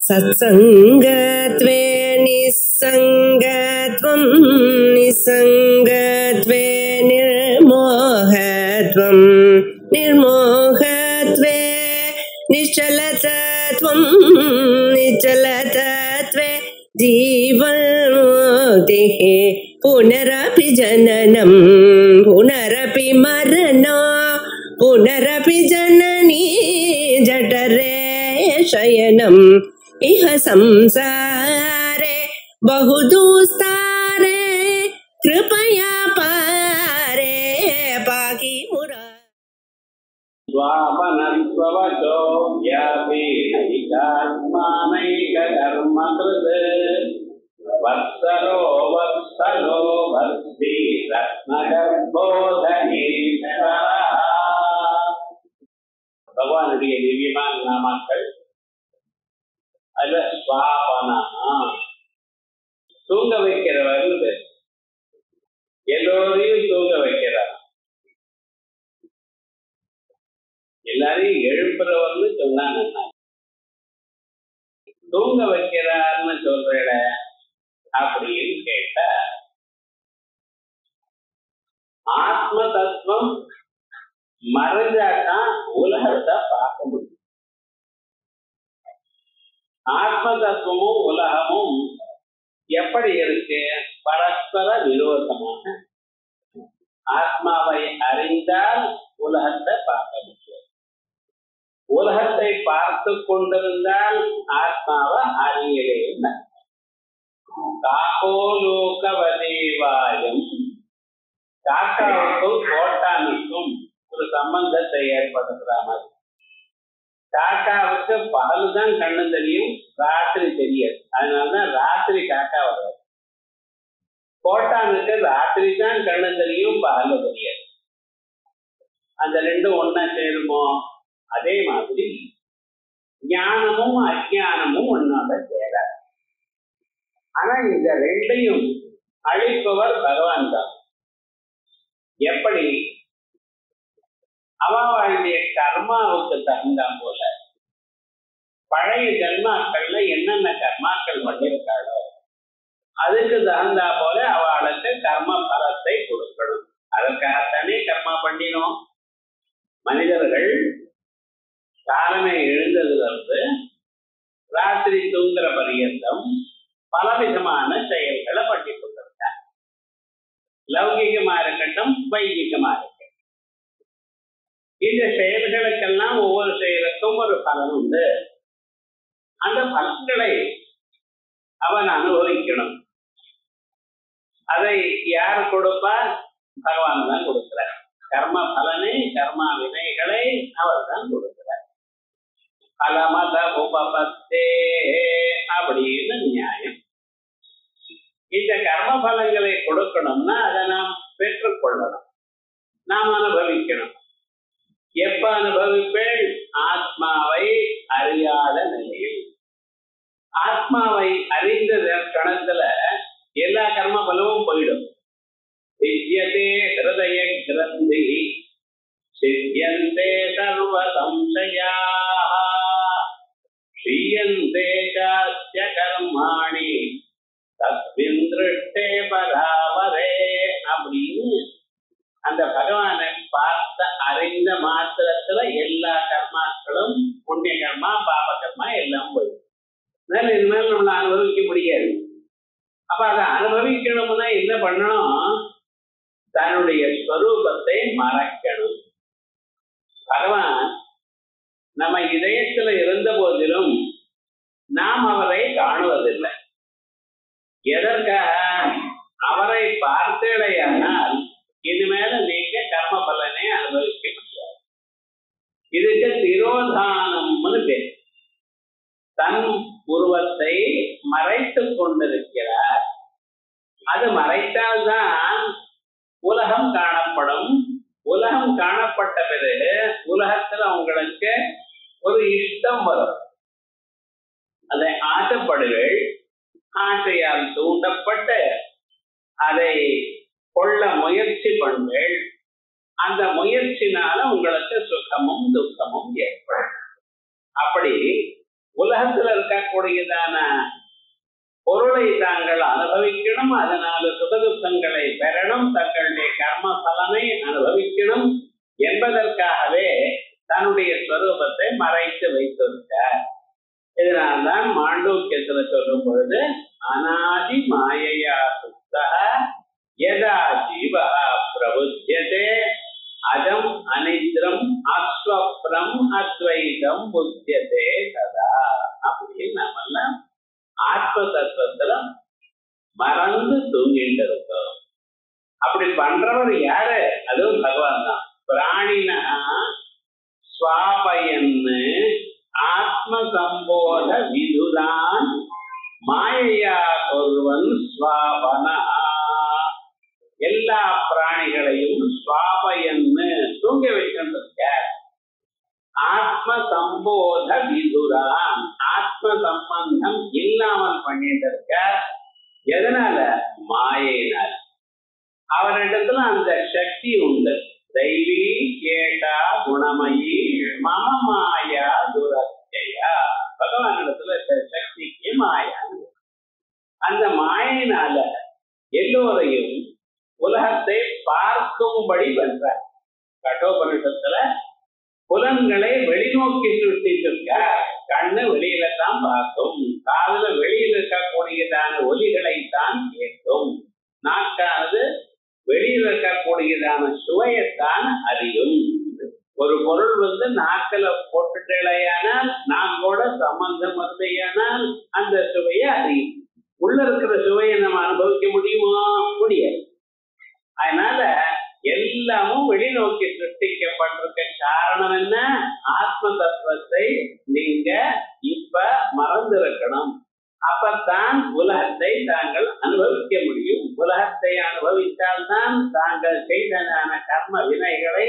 सत्संगत्वे निस्संगत्वं निस्संगत्वे निर्मोहत्वं निर्मोहत्वे निश्चलतत्वं निश्चलतत्वे जीवन्मुक्तिः पुनरपि जननं पुनरपि मरणं पुनरपि जननी जठरे शयनम् इह संसारे बहुदुस्तारे कृपया पारे पाहि मुरारे स्वापनत्ववचो व्यापीनैकात्मानैककर्मकृत् वत्सरो वत्सलो वत्सी रत्नगर्भोदनीश्वरः. பகவானுடைய திவ்யமான நாமாக்கள். அதுல ஸ்வாபனா தூங்க வைக்கிறவர் பேர். எல்லோரையும் தூங்க வைக்கிறார். எல்லாரையும் எழுப்புறவர்னு சொன்னா தூங்க வைக்கிறார்னு சொல்ற அப்படின்னு கேட்டா, ஆத்ம தத்துவம் மறைஞ்சாதான் உலகத்தை பார்க்க முடியும். ஆத்ம தத்துவமும் உலகமும் எப்படி இருக்கு? பரஸ்பர விரோதமாக. ஆத்மாவை அறிந்தால் உலகத்தை பார்க்க முடியும். உலகத்தை பார்த்து கொண்டிருந்தால் ஆத்மாவை அறியவே. காகோலோகவதேவாயம், காக்காவுக்கும் கோட்டானுக்கும் ஒரு சம்பந்தத்தை ஏற்படுத்துற மாதிரி. காக்காவுக்கு பகலுதான் கண்ணு தெரியும், ராத்திரி தெரியாது. அதனாலதான் ராத்திரி காக்கா வராது. கோட்டானுக்கு ராத்திரி தான் கண்ணு தெரியும், பகல தெரியாது. அந்த ரெண்டும் ஒன்னா சேருமோ? அதே மாதிரி ஞானமும் அஜானமும் ஒன்னாக சேராது. ஆனா இந்த ரெண்டையும் அழிப்பவர் பகவான் தான். எப்படி? அவளுடைய கர்மாவுக்கு தகுந்த போல பழைய ஜன்மாக்கள்ல என்னென்ன கர்மாக்கள் பண்ணிருக்காளோ அதுக்கு தகுந்தா போல அவளுக்கு கர்ம பலத்தை கொடுக்கணும். அதற்காகத்தானே கர்மா பண்ணினோம். மனிதர்கள் காலமே எழுந்ததுல இருந்து ராத்திரி தூங்குற பரியந்தம் பலவிதமான செயல்களை பண்ணி கொண்டிருக்காங்க. லௌகிகமா இருக்கட்டும், வைதிகமா இருக்கட்டும். இந்த செயல்களுக்கெல்லாம் ஒவ்வொரு செயலுக்கும் ஒரு பலன் உண்டு. அந்த பலன்களை அவன் அனுபவிக்கணும். அதை யார் கொடுப்பார்? பகவான் தான் கொடுக்கிறார். கர்ம பலனை, கர்மா வினைகளை அவர் தான் கொடுக்கிறார். பலமத உபபத்தே அப்படின்னு நியாயம். இந்த கர்ம பலன்களை கொடுக்கணும்னா அதை நாம் பெற்றுக்கொள்ளணும், நாம் அனுபவிக்கணும். எப்ப அனுபவிப்பேன்? ஆத்மாவை அறியாத நிலையில். ஆத்மாவை அறிந்த கணத்துல எல்லா கர்ம பலமும் போயிடும். சித்தியதே ஹிருதய கிரந்தி சித்தியந்தே சர்வ சம்சயாः க்ஷீயந்தே சாஸ்ய கர்மாணி தஸ்மின் திருஷ்டே பராவரே அப்படின்னு அந்த பகவானை பார்த்த அறிந்த மாத்திரத்துல எல்லா கர்மாக்களும், புண்ணிய கர்மா பாப கர்மா எல்லாம் போயிடும். அதனால இனிமேல் நம்மளை அனுபவிக்க முடியாது. அப்ப அதை அனுபவிக்கணும்னா என்ன பண்ணணும்? தன்னுடைய ஸ்வரூபத்தை மறக்கணும். பகவான் நம்ம இதயத்துல இருந்த போதிலும் நாம் அவரை காணுவதில்லை. எதற்காக? அவரை பார்த்தேடையானால் இனிமேல நீங்க கர்ம பலனை அனுபவிக்க முடியாது. இதுக்கு திரோதானம்னு பேர். தன் உருவத்தை மறைத்துக் கொண்டிருக்கிறார். அது மறைத்தால்தான் உலகம் காணப்படும். உலகம் காணப்பட்ட பிறகு உலகத்துல உங்களுக்கு ஒரு இஷ்டம் வரும். அதை ஆசைப்படுகள். ஆசையால் தூண்டப்பட்டு அதை கொள்ள முயற்சி பண்ணுங்கள். அந்த முயற்சினால உங்களுக்கு சுகமும் துக்கமும் ஏற்படும். அப்படி உலகத்துல இருக்கக்கூடியதான பொருளை தாங்கள் அனுபவிக்கணும், அதனால சுகதுக்கங்களை பெறணும், தங்களுடைய கர்ம பலனை அனுபவிக்கணும் என்பதற்காகவே தன்னுடைய ஸ்வரூபத்தை மறைத்து வைத்திருக்கார். இதனால்தான் மாண்டூக்கியத்துல சொல்லும் பொழுது அநாதி மாயையா சுத்தா யதா ஜீவா பிரபுத்தியதே அஜம் அனித்ரம் அஸ்வப்னம் அத்வைதம் புத்தியதே ததா அப்படின்னு நாமெல்லாம் ஆத்ம தத்துவத்துல மறந்து தூங்கிட்டு இருக்கோம். அப்படி பண்றவர் யாரு? அதுவும் பகவான் தான். பிராணினா ஸ்வாபயன்னு ஆத்ம சம்போத விதுதான் மாயையா ஒருவன் ஸ்வாபனா. எல்லா பிராணிகளையும் ஸ்வாபயன்னு தூங்க வைக்கின்ற ஆத்ம சம்போத விதுரான் ஆத்ம சம்பந்தம் இல்லாமல் பண்ணிட்டு இருக்க. எதனால? மாயினால். அவரிடத்துல அந்த சக்தி உண்டு. தெய்வீ கேட்டா குணமயி மம மாயா துரத்தையா. பகவானிடத்துல சக்திக்கு மாயா. அந்த மாயினால எல்லோரையும் உலகத்தை பார்க்கும்படி பண்ற. கட்டோபனிஷத்துல புலன்களை வெளிநோக்கி சுட்டிருக்க. கண்ணு வெளியில தான் பார்க்கும், காதுல வெளியில இருக்கக்கூடியதான ஒலிகளைத்தான் கேட்கும், நாக்கானது வெளியில இருக்கக்கூடியதான சுவையத்தான் அறியும். ஒரு பொருள் நாக்கில போட்டுட்டேனால் நாக்கோட சம்பந்தம் வருதையானால் அந்த சுவையை அறியும். உள்ள இருக்கிற சுவையை நம்ம அனுபவிக்க முடியுமா? முடியாது. அதனால எல்லாமும் வெளிநோக்கி சிருஷ்டிக்கப்பட்டிருக்க காரணம் என்ன? ஆத்ம தத்துவத்தை நீங்க இப்ப மறந்திருக்கணும். அப்பத்தான் உலகத்தை தாங்கள் அனுபவிக்க முடியும். உலகத்தை அனுபவித்தால்தான் தாங்கள் செய்ததான கர்ம வினைகளை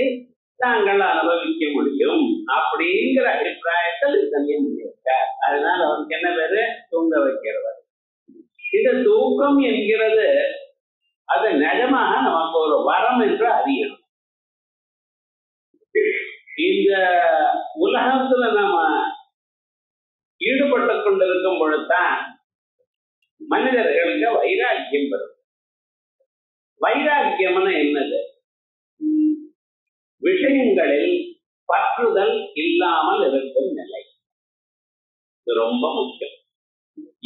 தாங்கள் அனுபவிக்க முடியும். அப்படிங்கிற அபிப்பிராயத்தில் தனியும் இருக்கார். அதனால அவருக்கு என்ன பேரு? தூங்க வைக்கிறவர். இந்த தூக்கம் என்கிறது அது நிஜமாக நமக்கு ஒரு வரம் என்று அறியணும். இந்த உலகத்துல நாம ஈடுபட்டு கொண்டிருக்கும் பொழுதுதான் மனிதர்களுக்கு வைராக்கியம் வரும். வைராக்கியம்னு என்னது? விஷயங்களில் பற்றுதல் இல்லாமல் இருக்கும் நிலை. இது ரொம்ப முக்கியம்.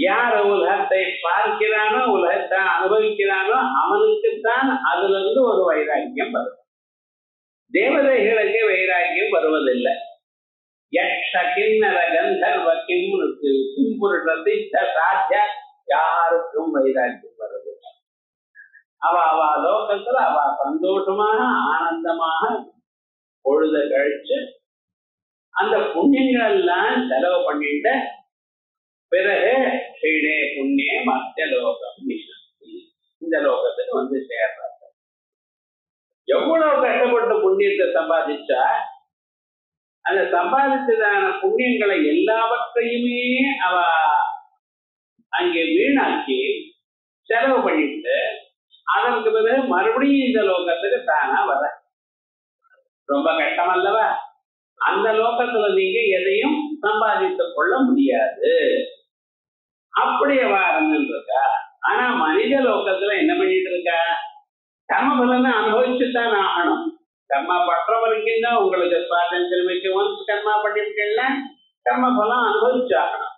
யார் உலகத்தை பார்க்கிறானோ, உலகத்தை அனுபவிக்கிறானோ அவனுக்குத்தான் அதுல இருந்து ஒரு வைராக்கியம் வரும். தேவதைகளுக்கு வைராக்கியம் வருவதில்லை. யக்ஷ கிண்ணர கந்தர்வ கிம்புருஷ சாத்திய யாருக்கும் வைராக்கியம் வருவதில்லை. அவ லோகத்துல அவ சந்தோஷமாக ஆனந்தமாக பொழுத கழிச்சு அந்த புண்ணியங்கள் எல்லாம் செலவு பண்ணிட்டு பிறகு ஸ்ரீடே புண்ணிய மத்திய லோகம் இந்த லோகத்துக்கு சேர்றாங்க. எவ்வளவு கஷ்டப்பட்டு புண்ணியத்தை சம்பாதிச்சா அந்த சம்பாதிச்சதான புண்ணியங்களை எல்லாவற்றையுமே அவ அங்கே வீணாக்கி செலவு பண்ணிட்டு அதற்கு பிறகு மறுபடியும் இந்த லோகத்துக்கு தானா வர. ரொம்ப கஷ்டம் அல்லவா? அந்த லோகத்துல நீங்க எதையும் சம்பாதித்துக் கொள்ள முடியாது. அப்படி இருந்திருக்கா. ஆனா மனித லோகத்துல என்ன பண்ணிட்டு இருக்கா? கர்ம பலனை அனுபவிச்சுதான் ஆகணும். கர்மா பற்ற வரைக்கும் தான் உங்களுக்கு சுவாதந்திரம். ஒன்ஸ் கர்மா பண்ணிருக்கீங்களா கர்ம பலம் அனுபவிச்சாகணும்.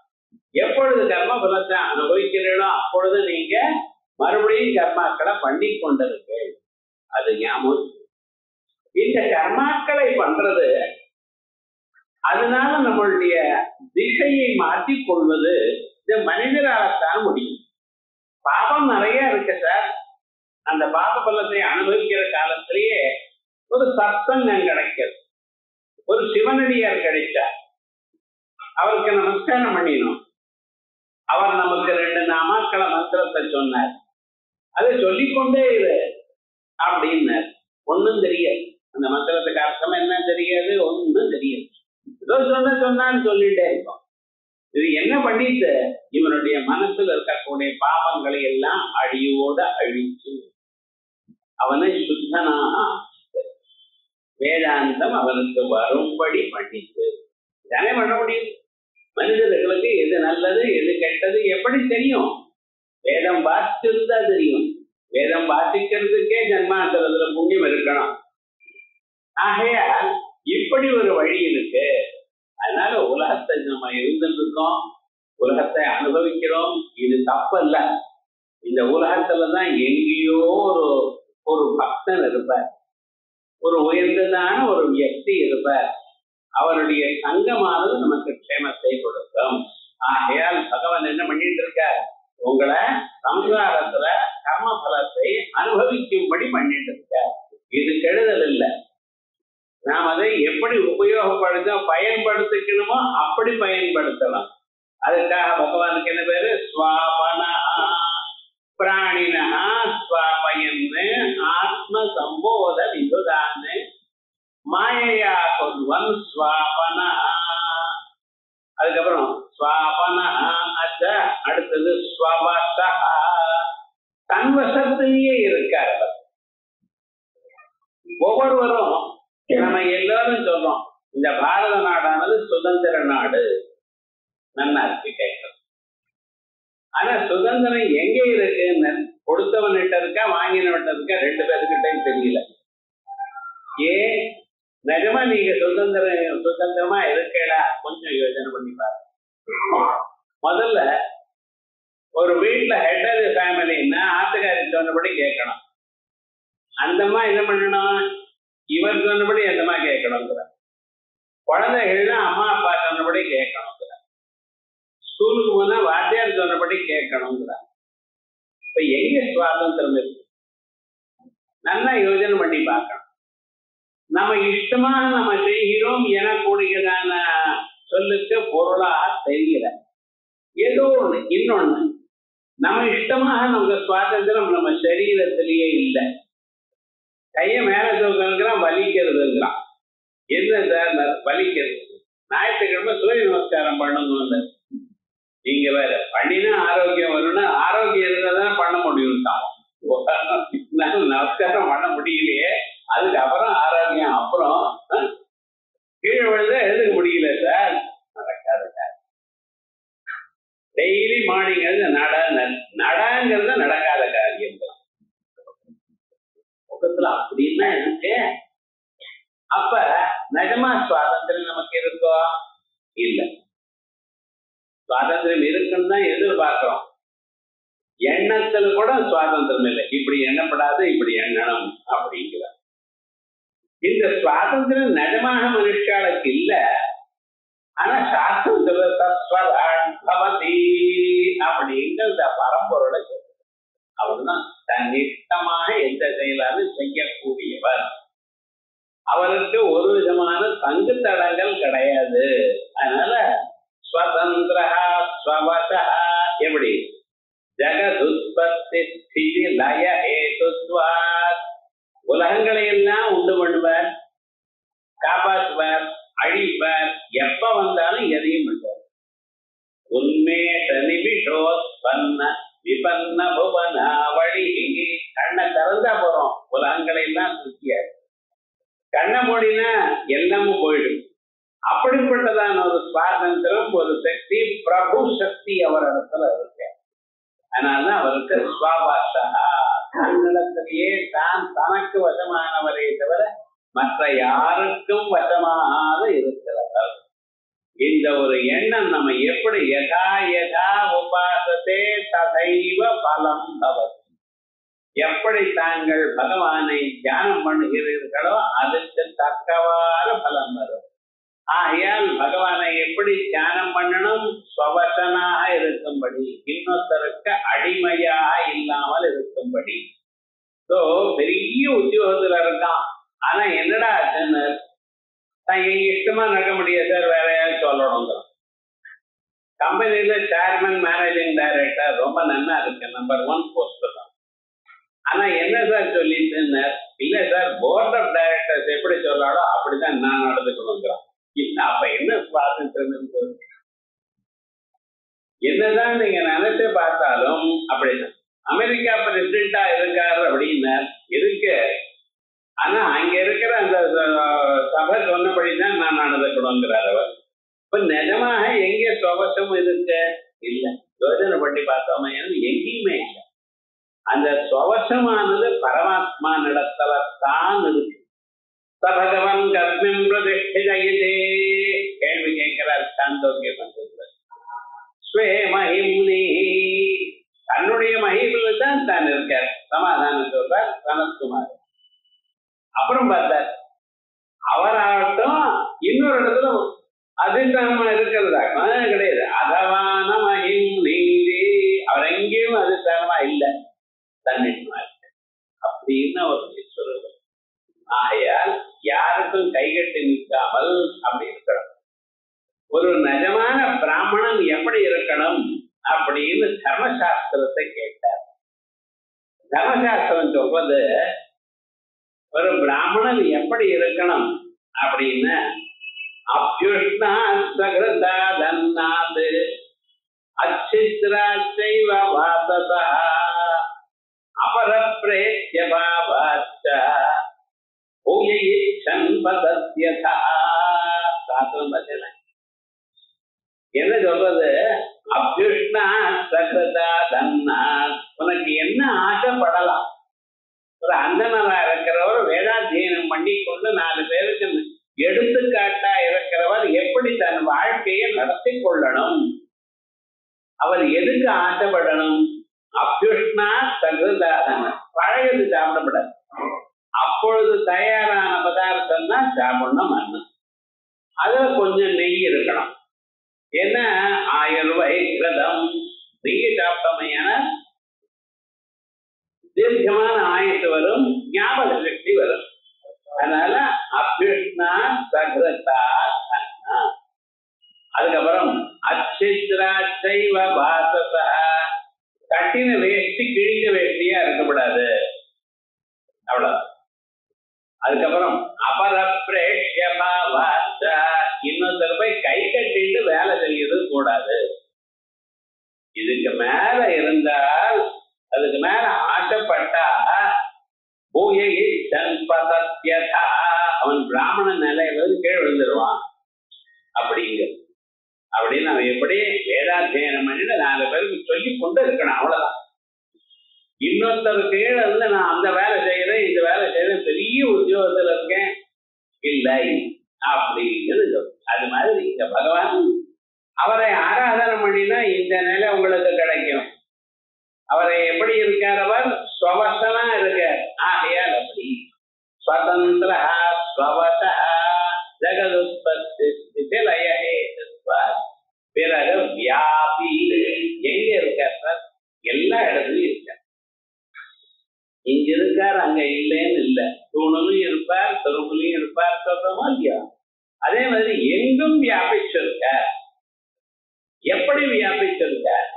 எப்பொழுது கர்ம பலத்தை அனுபவிக்கிறீங்களோ அப்பொழுது நீங்க மறுபடியும் கர்மாக்களை பண்ணி கொண்டிருக்கு. அது ஞாபகம். இந்த கர்மாக்களை பண்றது அதனால நம்மளுடைய திசையை மாற்றிக் கொள்வது இந்த மனிதரால்தான் முடியும். பாபம் நிறைய இருக்கு சார். அந்த பாப பலத்தை அனுபவிக்கிற காலத்திலேயே ஒரு சத்சங்கம் கிடைக்கிறது. ஒரு சிவனடியார் கிடைச்சார். அவருக்கு நமஸ்காரம் பண்ணினோம். அவர் நமக்கு 2 நாமாக்கள மந்திரத்தை சொன்னார். அதை சொல்லிக்கொண்டே இரு அப்படின்னார். ஒன்னும் தெரியாது. அந்த மந்திரத்துக்கு அர்த்தம் என்ன தெரியாது, ஒன்னும் தெரியாது. ஏதோ சொன்னான்னு சொல்லிட்டே இருக்கோம். இது என்ன பண்ணிட்டு இவனுடைய மனசுல இருக்கக்கூடிய பாவங்களை எல்லாம் அழியோட அழிச்சு அவனை சுத்தனாக வேதாந்தம் அவனுக்கு வரும்படி பண்ணிட்டு தானே பண்ண முடியும். மனிதர்களுக்கு எது நல்லது எது கெட்டது எப்படி தெரியும்? வேதம் வாசிச்சிருந்தா தெரியும். வேதம் வாசிக்கிறதுக்கே ஜன்மாந்தரத்துல புண்ணியம் இருக்கணும். ஆகையால் இப்படி ஒரு வழி இருக்கு. அதனால உலகத்தை நம்ம இருந்துருக்கோம், உலகத்தை அனுபவிக்கிறோம். இது தப்பல்ல. இந்த உலகத்துலதான் எங்கேயோ ஒரு பக்தன் இருப்பார், ஒரு உயர்ந்ததான ஒரு வியக்தி இருப்பார். அவருடைய சங்கமானது நமக்கு க்ஷேமத்தை கொடுக்கும். ஆகையால் பகவான் என்ன பண்ணிட்டு இருக்கார்? உங்களை சம்சாரத்துல கர்ம பலத்தை அனுபவிக்கும்படி பண்ணிட்டு இருக்கார். இது கெடுதல் இல்லை. நாம் அதை எப்படி உபயோகப்படுத்த பயன்படுத்திக்கணுமோ அப்படி பயன்படுத்தலாம். அதுக்காக பகவானுக்கு என்ன பேரு? ஸ்வாபனா பிராணினா ஸ்வாபயன்னு ஆத்ம சம்போத விதுதான்னு மாயையா கொள்வன் ஸ்வாபனா. அதுக்கப்புறம் ஸ்வாபனா அச்ச, அடுத்தது ஸ்வவசா, தன்வசத்திலேயே இருக்கார். ஒவ்வொருவரும் நம்ம எல்லாரும் சொல்றோம் இந்த பாரத நாடானது சுதந்திர நாடு, நல்லா இருக்கு கேட்கறது. ஆனா சுதந்திரம் எங்க இருக்குன்னு கொடுத்தவன்கிட்ட இருக்கா வாங்கினவன்கிட்ட இருக்கா? ரெண்டு பேருக்கிட்டையும் தெரியல. ஏன் நிஜமா நீங்க சுதந்திரமா இருக்கா? கொஞ்சம் யோசனை பண்ணி பாருங்க. முதல்ல ஒரு வீட்டுல ஹெட் ஆஃப் தி ஃபேமிலின்னா ஆத்துக்காரி சொன்னபடி கேட்கணும். அந்தம்மா என்ன பண்ணணும்? இவர் சொன்னபடி அந்தம்மா கேட்கணுங்கிற. குழந்தைகள்னா அம்மா அப்பா சொன்னபடி கேட்கணுங்கிற. ஸ்கூலுக்கு போனா வாத்தியார் சொன்னபடி கேட்கணுங்கிற. இப்ப எங்க சுவாதந்திரம் இருக்கு? நல்லா யோசனை பண்ணி பார்க்கணும். நம்ம இஷ்டமா நம்ம செய்கிறோம் எனக்கூடியதான சொல்லுக்கு பொருளா தெரியல. ஏதோ ஒண்ணு இன்னொன்னு நம்ம இஷ்டமாக நமக்கு சுவாதந்திரம் நம்ம சரீரத்திலேயே இல்லை. கைய மேல தூக்குறான், வலிக்கிறதுங்கிறான். என்ன சார் வலிக்கிறது? ஞாயிற்றுக்கிழமை சூரிய நமஸ்காரம் பண்ணணும். நீங்க வேற பண்ணினா ஆரோக்கியம் வரும்னா ஆரோக்கியம் இருந்தாதான் பண்ண முடியும். நமஸ்காரம் பண்ண முடியலையே, அதுக்கப்புறம் ஆரோக்கியம். அப்புறம் கீழே விழுந்தா எழுதுக்க முடியல சார். நடக்காது சார். டெய்லி மார்னிங் எழுந்து நடங்கிறது நடக்காத காரியம். முகத்துல அப்படின்னா எனக்கு அப்ப நிஜமா சுவாதந்திரம் நமக்கு இருக்கோ? இல்லை. சுவாதந்திரம் இருக்குன்னு தான் எதிர்பார்க்கிறோம். எண்ணத்துல கூட சுவாதந்திரம் இல்லை. இப்படி எண்ணப்படாது, இப்படி எண்ணணும் அப்படிங்கிற இந்த சுவாதந்திரம் நிஜமாக மனுஷாளுக்கு இல்ல. ஆனா சாஸ்திரம் பவதி அப்படிங்கிற பரம்பொருளை அவர்தான் தன்னிஷ்டமாக எந்த செயலாலும் செய்யக்கூடியவர். அவருக்கு ஒரு விதமான தங்கு தடங்கள் கிடையாது. அதனால ஸ்வதந்திரா ஸ்வவசா. எப்படி? ஜகதுத்பத்தி ஸ்திதி லய ஹேதுத்வாத். உலகங்களை எல்லாம் உண்டு பண்ணுவார், காப்பாற்றுவார், அழிப்பார். எப்ப வந்தாலும் எதையும் பண்ணுவார். உன்மேஷ நிமிஷோத்பன்ன விபன்ன புவனாவளி. கண்ணை திறந்தா போறோம், உலகங்களை எல்லாம் திருப்தியாரு. கண்ணை மூடினா எல்லாமும் போயிடும். அப்படிப்பட்டதான ஒரு சுவாதந்திரம், ஒரு சக்தி, பிரபு சக்தி அவர் இடத்துல இருக்கு. அதனால்தான் அவருக்கு ஸ்வாபாஷா, தன்னிடத்திலேயே தான் தனக்கு வசமானவரை தவிர மற்ற யாருக்கும் வசமாக இருக்கிறவர். இந்த ஒரு எண்ணம் நம்ம எப்படி யதா யதா உபாசத்தே ததைவ பலம் பவதி. எப்படி தாங்கள் பகவானை தியானம் பண்ணுகிறீர்களோ அதுக்கு தக்கவாறு பலம் வரும். ஆகையால் பகவானை எப்படி தியானம் பண்ணணும்? ஸ்வவசனாக இருக்கும்படி, இன்னொருத்தருக்கு அடிமையாக இல்லாமல் இருக்கும்படி. ஸோ பெரிய உத்தியோகத்துல இருக்கான். ஆனா என்னடா ஆச்சுன்னு நான் எங்க இஷ்டமா நடக்க முடியாது சார், வேற யாரும் சொல்லணுங்க. கம்பெனில சேர்மன், மேனேஜிங் டைரக்டர் ரொம்ப நன்னா இருக்கு, நம்பர் 1 போஸ்ட் தான். ஆனா என்ன சார் சொல்லிட்டு? இல்ல சார், போர்ட் ஆஃப் டைரக்டர்ஸ் எப்படி சொல்லாடோ அப்படிதான் நான் நடந்துக்கணுங்கிறான். அப்ப என்ன சுவாதந்திரம்? என்னதான் நீங்க நினைச்சு பார்த்தாலும் அப்படிதான். அமெரிக்கா பிரசிடென்டா இருக்காரு அப்படின்னா இருக்கு. ஆனா அங்க இருக்கிற அந்த சபை சொன்னபடிதான் நான் நடந்துக்கணுங்கிறார் அவர். இப்ப நிஜமாக எங்க சுவசம் இருக்கு? இல்ல. யோஜனை பண்ணி பார்த்தோமே எங்கேயுமே இல்லை. அந்த சுவசமானது பரமாத்மா நடத்தலத்தான் இருக்கு. பகவன் கர்மம் பிரதிஷ்டிதே கேள்வி கேட்கிறார் சாந்தோக்கிய பந்தத்துல. ஸ்வே மகிம்னி தன்னுடைய மகிமில் தான் தான் இருக்கார். சமாதானம் சொல்றார் சனத்குமார். அப்புறம் பார்த்தார் அவராகட்டும் இன்னொரு இடத்துல அதிஷ்டானமா இருக்கிறதா கிடையாது. அதவான மகிம் நீங்கி அவர் எங்கேயும் அதிஷ்டானமா இல்லை, தன்னிடமா இருக்கு அப்படின்னு ஒரு சொல்லுவார். ஆகையால் யாருக்கும் கைகட்டி நிற்காமல் அப்படி இருக்கணும். ஒரு நிஜமான பிராமணன் எப்படி இருக்கணும் அப்படின்னு தர்மசாஸ்திரத்தை கேட்டார். தர்மசாஸ்திரம் சொல்றது ஒரு பிராமணன் எப்படி இருக்கணும் அப்படின்னு அப்யுஷ்ணா சகிருதா தன்னாது அச்சித்ராச்சைவ வாசதா அபரப்ரேத்ய பாவாச்ச பூயைச்சன் பதத்யதா. சாஸ்திரம் பச்சனை என்ன சொல்றது? அப்யுஷ்ணா சகிருதா தன்னாத் உனக்கு என்ன ஆசைப்படலாம்? ஒரு அந்தனரா இருக்கிறவர் வேதாத்தியனம் பண்ணி கொண்டு 4 பேருக்கு எடுத்துக்காட்டா இருக்கிறவர் எப்படி தன் வாழ்க்கையை நடத்தி கொள்ளணும், அவர் எதுக்கு ஆசைப்படணும்? அப்யுஷ்ணா சகிருதாதன பழையது சாப்பிடப்படாது. அப்பொழுது தயாரான பதார்த்தம் தான் சாப்பிடணும். மண்ணு அதுல கொஞ்சம் நெய் இருக்கணும். ஏன்னா ஆயுர்வை கிரதம் நெய் சாப்பிட்டோமையான தீர்க்கமான ஆயுசு வரும், ஞாபக சக்தி வரும். அதனால அப்யுஷ்ணா சகிருதா. அதுக்கப்புறம் அச்சித்ராச்சைவ பாசதா கட்டின வேஷ்டி கிழிஞ்ச வேஷ்டியா இருக்கக்கூடாது, அவ்வளவு. அதுக்கப்புறம் அபரப்ரேஷ்ய பாவாச்ச இன்னொருத்தர் போய் கை கட்டிட்டு வேலை செய்யறது கூடாது. இதுக்கு மேல இருந்தால் அதுக்கு மேல ஆசைப்பட்டா அவன் பிராமண நிலையில கீழ் விழுந்துருவான். அப்படிங்கிறது அப்படின்னு அவன் எப்படி வேதாத்தியனம் பண்ணிட்டு 4 பேருக்கு சொல்லி கொண்டு இருக்கணும், அவ்வளவுதான். இன்னொருத்தர் கீழே இருந்து நான் அந்த வேலை செய்யறேன் இந்த வேலை செய்யறேன் பெரிய உத்தியோகத்துல இருக்கேன் இல்லை அப்படிங்கிறது. அது மாதிரி இங்க பகவான் அவரை ஆராதனை பண்ணினா இந்த நிலை உங்களுக்கு கிடைக்கும். அவரை எப்படி இருக்கார்? அவர் ஸ்வவசனா இருக்கார். ஆகையால் அப்படி ஸ்வதந்திர ஸ்வவச ஜெகதுத்பத்தி பிறகு வியாபி எங்க இருக்கார் சார்? எல்லா இடத்துலயும் இருக்கார். இங்க இருக்கார் அங்க இல்லைன்னு இல்லை. தூணுலையும் இருப்பார், தெருவுலையும் இருப்பார், சொல்றோமா இல்லையா? அதே மாதிரி எங்கும் வியாபிச்சிருக்கார். எப்படி வியாபிச்சிருக்கார்?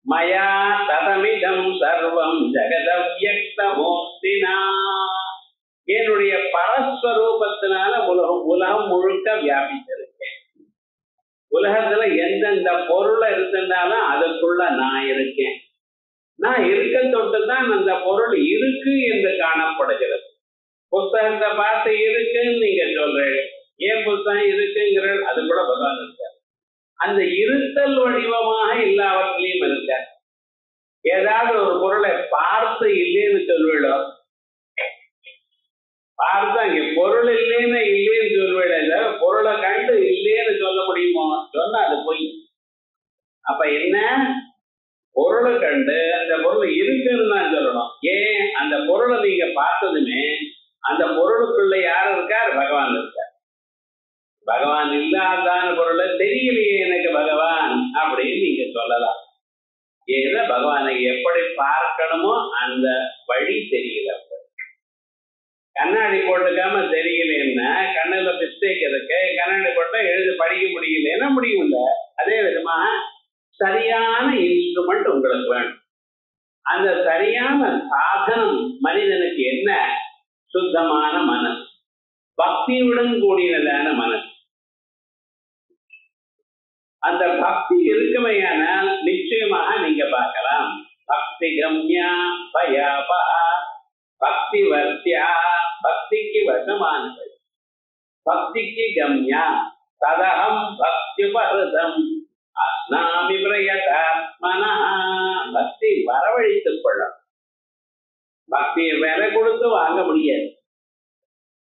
மயா ததமிதம் சர்வம் ஜெகதவ்யக்தமூர்த்தினா என்னுடைய பரஸ்வரூபத்தினால உலகம் முழுக்க வியாபிச்சிருக்கேன். உலகத்துல எந்தெந்த பொருளை இருந்தாலும் அதுக்குள்ள நான் இருக்கேன். நான் இருக்க தொட்டுதான் அந்த பொருள் இருக்கு என்று காணப்படுகிறது. புஸ்தகத்தை பார்த்து இருக்குன்னு நீங்க சொல்றேன், ஏன் புஸ்தகம் இருக்குங்கிற அது கூட பகவான் இருக்கார். அந்த இருத்தல் வடிவமாக எல்லாவற்றிலையும் இருக்கார். ஏதாவது ஒரு பொருளை பார்த்து இல்லைன்னு சொல்லிவிடும், பார்த்து அங்கே பொருள் இல்லைன்னு இல்லைன்னு சொல்லிவிட, பொருளை கண்டு இல்லைன்னு சொல்ல முடியுமோ? சொன்னா அது பொய். அப்ப என்ன? பொருளை கண்டு அந்த பொருள் இருக்குன்னு தான் சொல்லணும். ஏன்? அந்த பொருளை நீங்க பார்த்ததுமே அந்த பொருளுக்குள்ள யார் இருக்கார்? பகவான் இருக்கார். பகவான் இல்லாதான பொருளை தெரியலையே எனக்கு பகவான் அப்படின்னு நீங்க சொல்லலாம். ஏன்னா பகவானை எப்படி பார்க்கணுமோ அந்த வழி தெரியல. கண்ணாடி போட்டுக்காம தெரியலன்னா கண்ணுல மிஸ்டேக் இருக்கு, கண்ணாடி போட்டா எழுதி படிக்க முடியலன்னா முடியல. அதே விதமா சரியான இன்ஸ்ட்ருமெண்ட் உங்களுக்கு வேணும். அந்த சரியான சாதனம் மனிதனுக்கு என்ன? சுத்தமான மனசு, பக்தியுடன் கூடியதான மனசு. அந்த பக்தி இருக்குமையானால் நிச்சயமாக நீங்க பார்க்கலாம். பக்தி கம்யா பயாபா பக்தி வர்த்தியா பக்திக்கு வசமானது, பக்திக்கு கம்யா ததகம் பக்தியுபஹிருதம் அஸ்னாமி பிரயதாத்மனா. பக்தி வரவழைத்துக் கொள்ளணும். பக்தியை விலை கொடுத்து வாங்க முடியாது.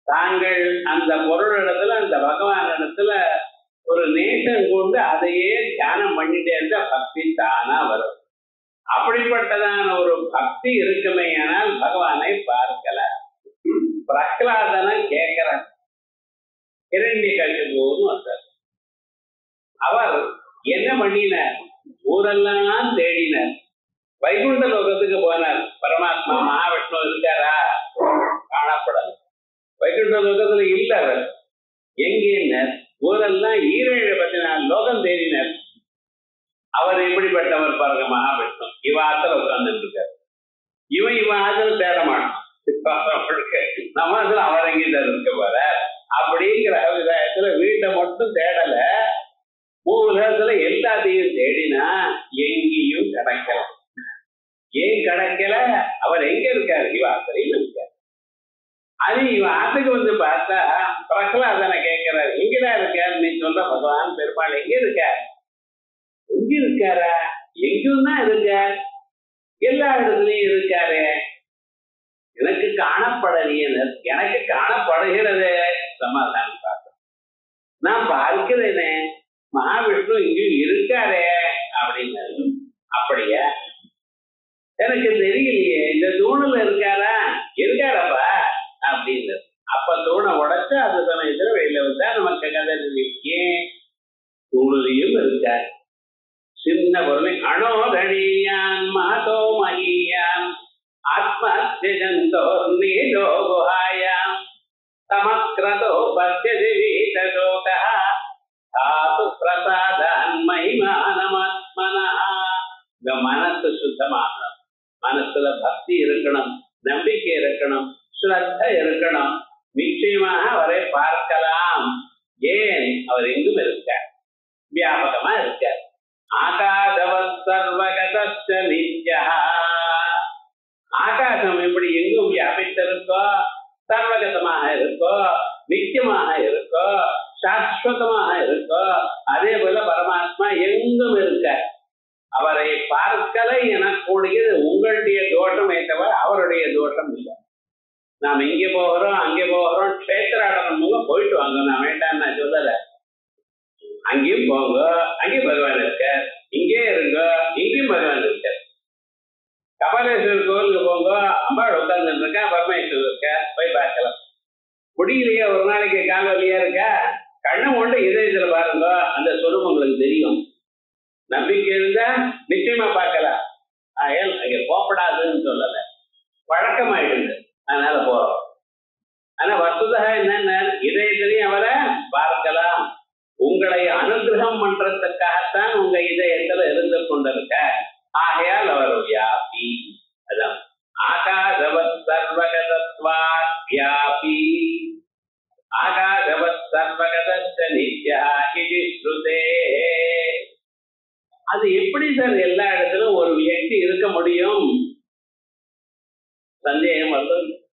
தாங்கள் அந்த பொருளிடத்துல அந்த பகவான் இடத்துல ஒரு நேசம் கொண்டு அதையே தியானம் பண்ணிட்டே இருந்தா பக்தி தானா வரும். அப்படிப்பட்டதான ஒரு பக்தி இருக்குமே ஆனால் பகவானை பார்க்கல. பிரகலாதனை கேட்கிறான். இரண்யகசிபுன்னு வந்தார். அவர் என்ன பண்ணினார்? ஊரெல்லாம் தேடினார். வைகுண்ட லோகத்துக்கு போனார். பரமாத்மா மகாவிஷ்ணு இருக்காரா? காணப்படாது. வைகுண்ட லோகத்துல இல்ல. அவர் எங்கேன்னார்? ஊரெல்லாம் 7 லோகம் தேடினார். அவர் எப்படிப்பட்டவர் பாருங்க, மகாவிஷ்ணு. இவ ஆத்துல உட்கார்ந்துட்டு இருக்காரு. இவன் ஆத்துல தேட மாட்டான். நம்ம அதுல அவர் எங்கிட்ட இருக்க போற அப்படிங்கிற அபிப்பிராயத்துல வீட்டை மட்டும் தேடல, உலகத்துல எல்லாத்தையும் தேடினா எங்கேயும் கிடைக்கல. ஏன் கிடைக்கல? அவர் எங்க இருக்காரு? இவ ஆத்திரையும் இருக்காரு. அது இவ ஆத்துக்கு வந்து பார்த்தா பிரகலாதனை கேட்கிறாரு, எங்கதான் இருக்காரு? நீ சொல்ற பகவான் பெருமாள் எங்க இருக்காரு? எங்க இருக்காரா? எங்கும் தான் இருக்கார், எல்லா இடத்துலயும் இருக்காரு. எனக்கு காணப்படலையே. எனக்கு காணப்படுகிறது. சமாதானம் பார்க்க நான் பார்க்கிறேனே, மகாவிஷ்ணு இங்கேயும் இருக்காரே அப்படின்னு. அப்படியா? எனக்கு தெரியலையே. இந்த தூணுல இருக்காரா? இருக்காரப்பா அப்படின்னு. அப்ப தூணை உடைச்சு அந்த சமயத்துல வெளியில வந்தா நமக்கு கதை ஏன் தூணுலையும் இருக்காரு. சின்ன பொருளை அணோதணியான் மகதோ மகியான் ஆத்மஜந்தோ நீலோ குஹாயாம் சமக்ரதோ பத்யதி வீதசோகா தாது பிரசாதான் மகிமானமாத்மனா. இந்த மனசு சுத்தமாகணும். மனசுல பக்தி இருக்கணும், நம்பிக்கை இருக்கணும், ஸ்ரத்த இருக்கணும். நிச்சயமாக அவரை பார்க்கலாம். ஏன்? அவர் எங்கும் இருக்கார், வியாபகமா இருக்கார். ஆகாசவத் சர்வகதஸ்ச நித்யஹ. ஆகாசம் எப்படி எங்கும் வியாபித்திருக்கோ, சர்வகதமாக இருக்கோ, நித்தியமாக இருக்கோ, சாஸ்வதமாக இருக்கோ, அதே போல பரமாத்மா எங்கும் இருக்க. அவரை பார்க்கலை எனக்கூடியது உங்களுடைய தோஷமே தவிர அவருடைய தோஷம் இல்லை. நாம் இங்கே போகிறோம் அங்கே போகிறோம், கஷேத்திராடனம் போயிட்டு வாங்க, நான் வேண்டாம் நான் சொல்லல. அங்கேயும் போங்க, அங்கேயும் பகவான் இருக்க. இங்கே இருங்க, இங்கேயும் பகவான் இருக்க. கபாலேஸ்வரர் கோவிலுக்கு போங்க, அம்பாள் உட்கார்ந்துட்டு இருக்கா, பரமேஸ்வரர் இருக்க, போய் பார்க்கலாம். முடியலையே, ஒரு நாளைக்கு கால் வலியா இருக்கா, கண்ணை கொண்டு இதயத்துல பாருங்க, அந்த சொருபம் உங்களுக்கு தெரியும். நம்பிக்கை இருந்தா நிச்சயமா பார்க்கலாம். அங்கே போகப்படாதுன்னு சொல்லல, பழக்கமாயிடுது, அதனால போறோம். ஆனா வசுதா என்னன்னா இதயத்திலையும் அவரை பார்க்கலாம். உங்களை அனுகிரகம் பண்றதுக்காகத்தான் உங்க இதயத்துல இருந்து கொண்டிருக்க. ஆகையால் அவர் வியாபி. அதான் ஆகாசவத் சர்வகதத்வாத் வியாபி. ஆகாசவத் சர்வகதஸ்ச நித்யஹ இதி ஸ்ருதே. அது எப்படி சார் எல்லா இடத்திலும் ஒரு வியக்தி இருக்க முடியும்? சந்தேகம் வந்து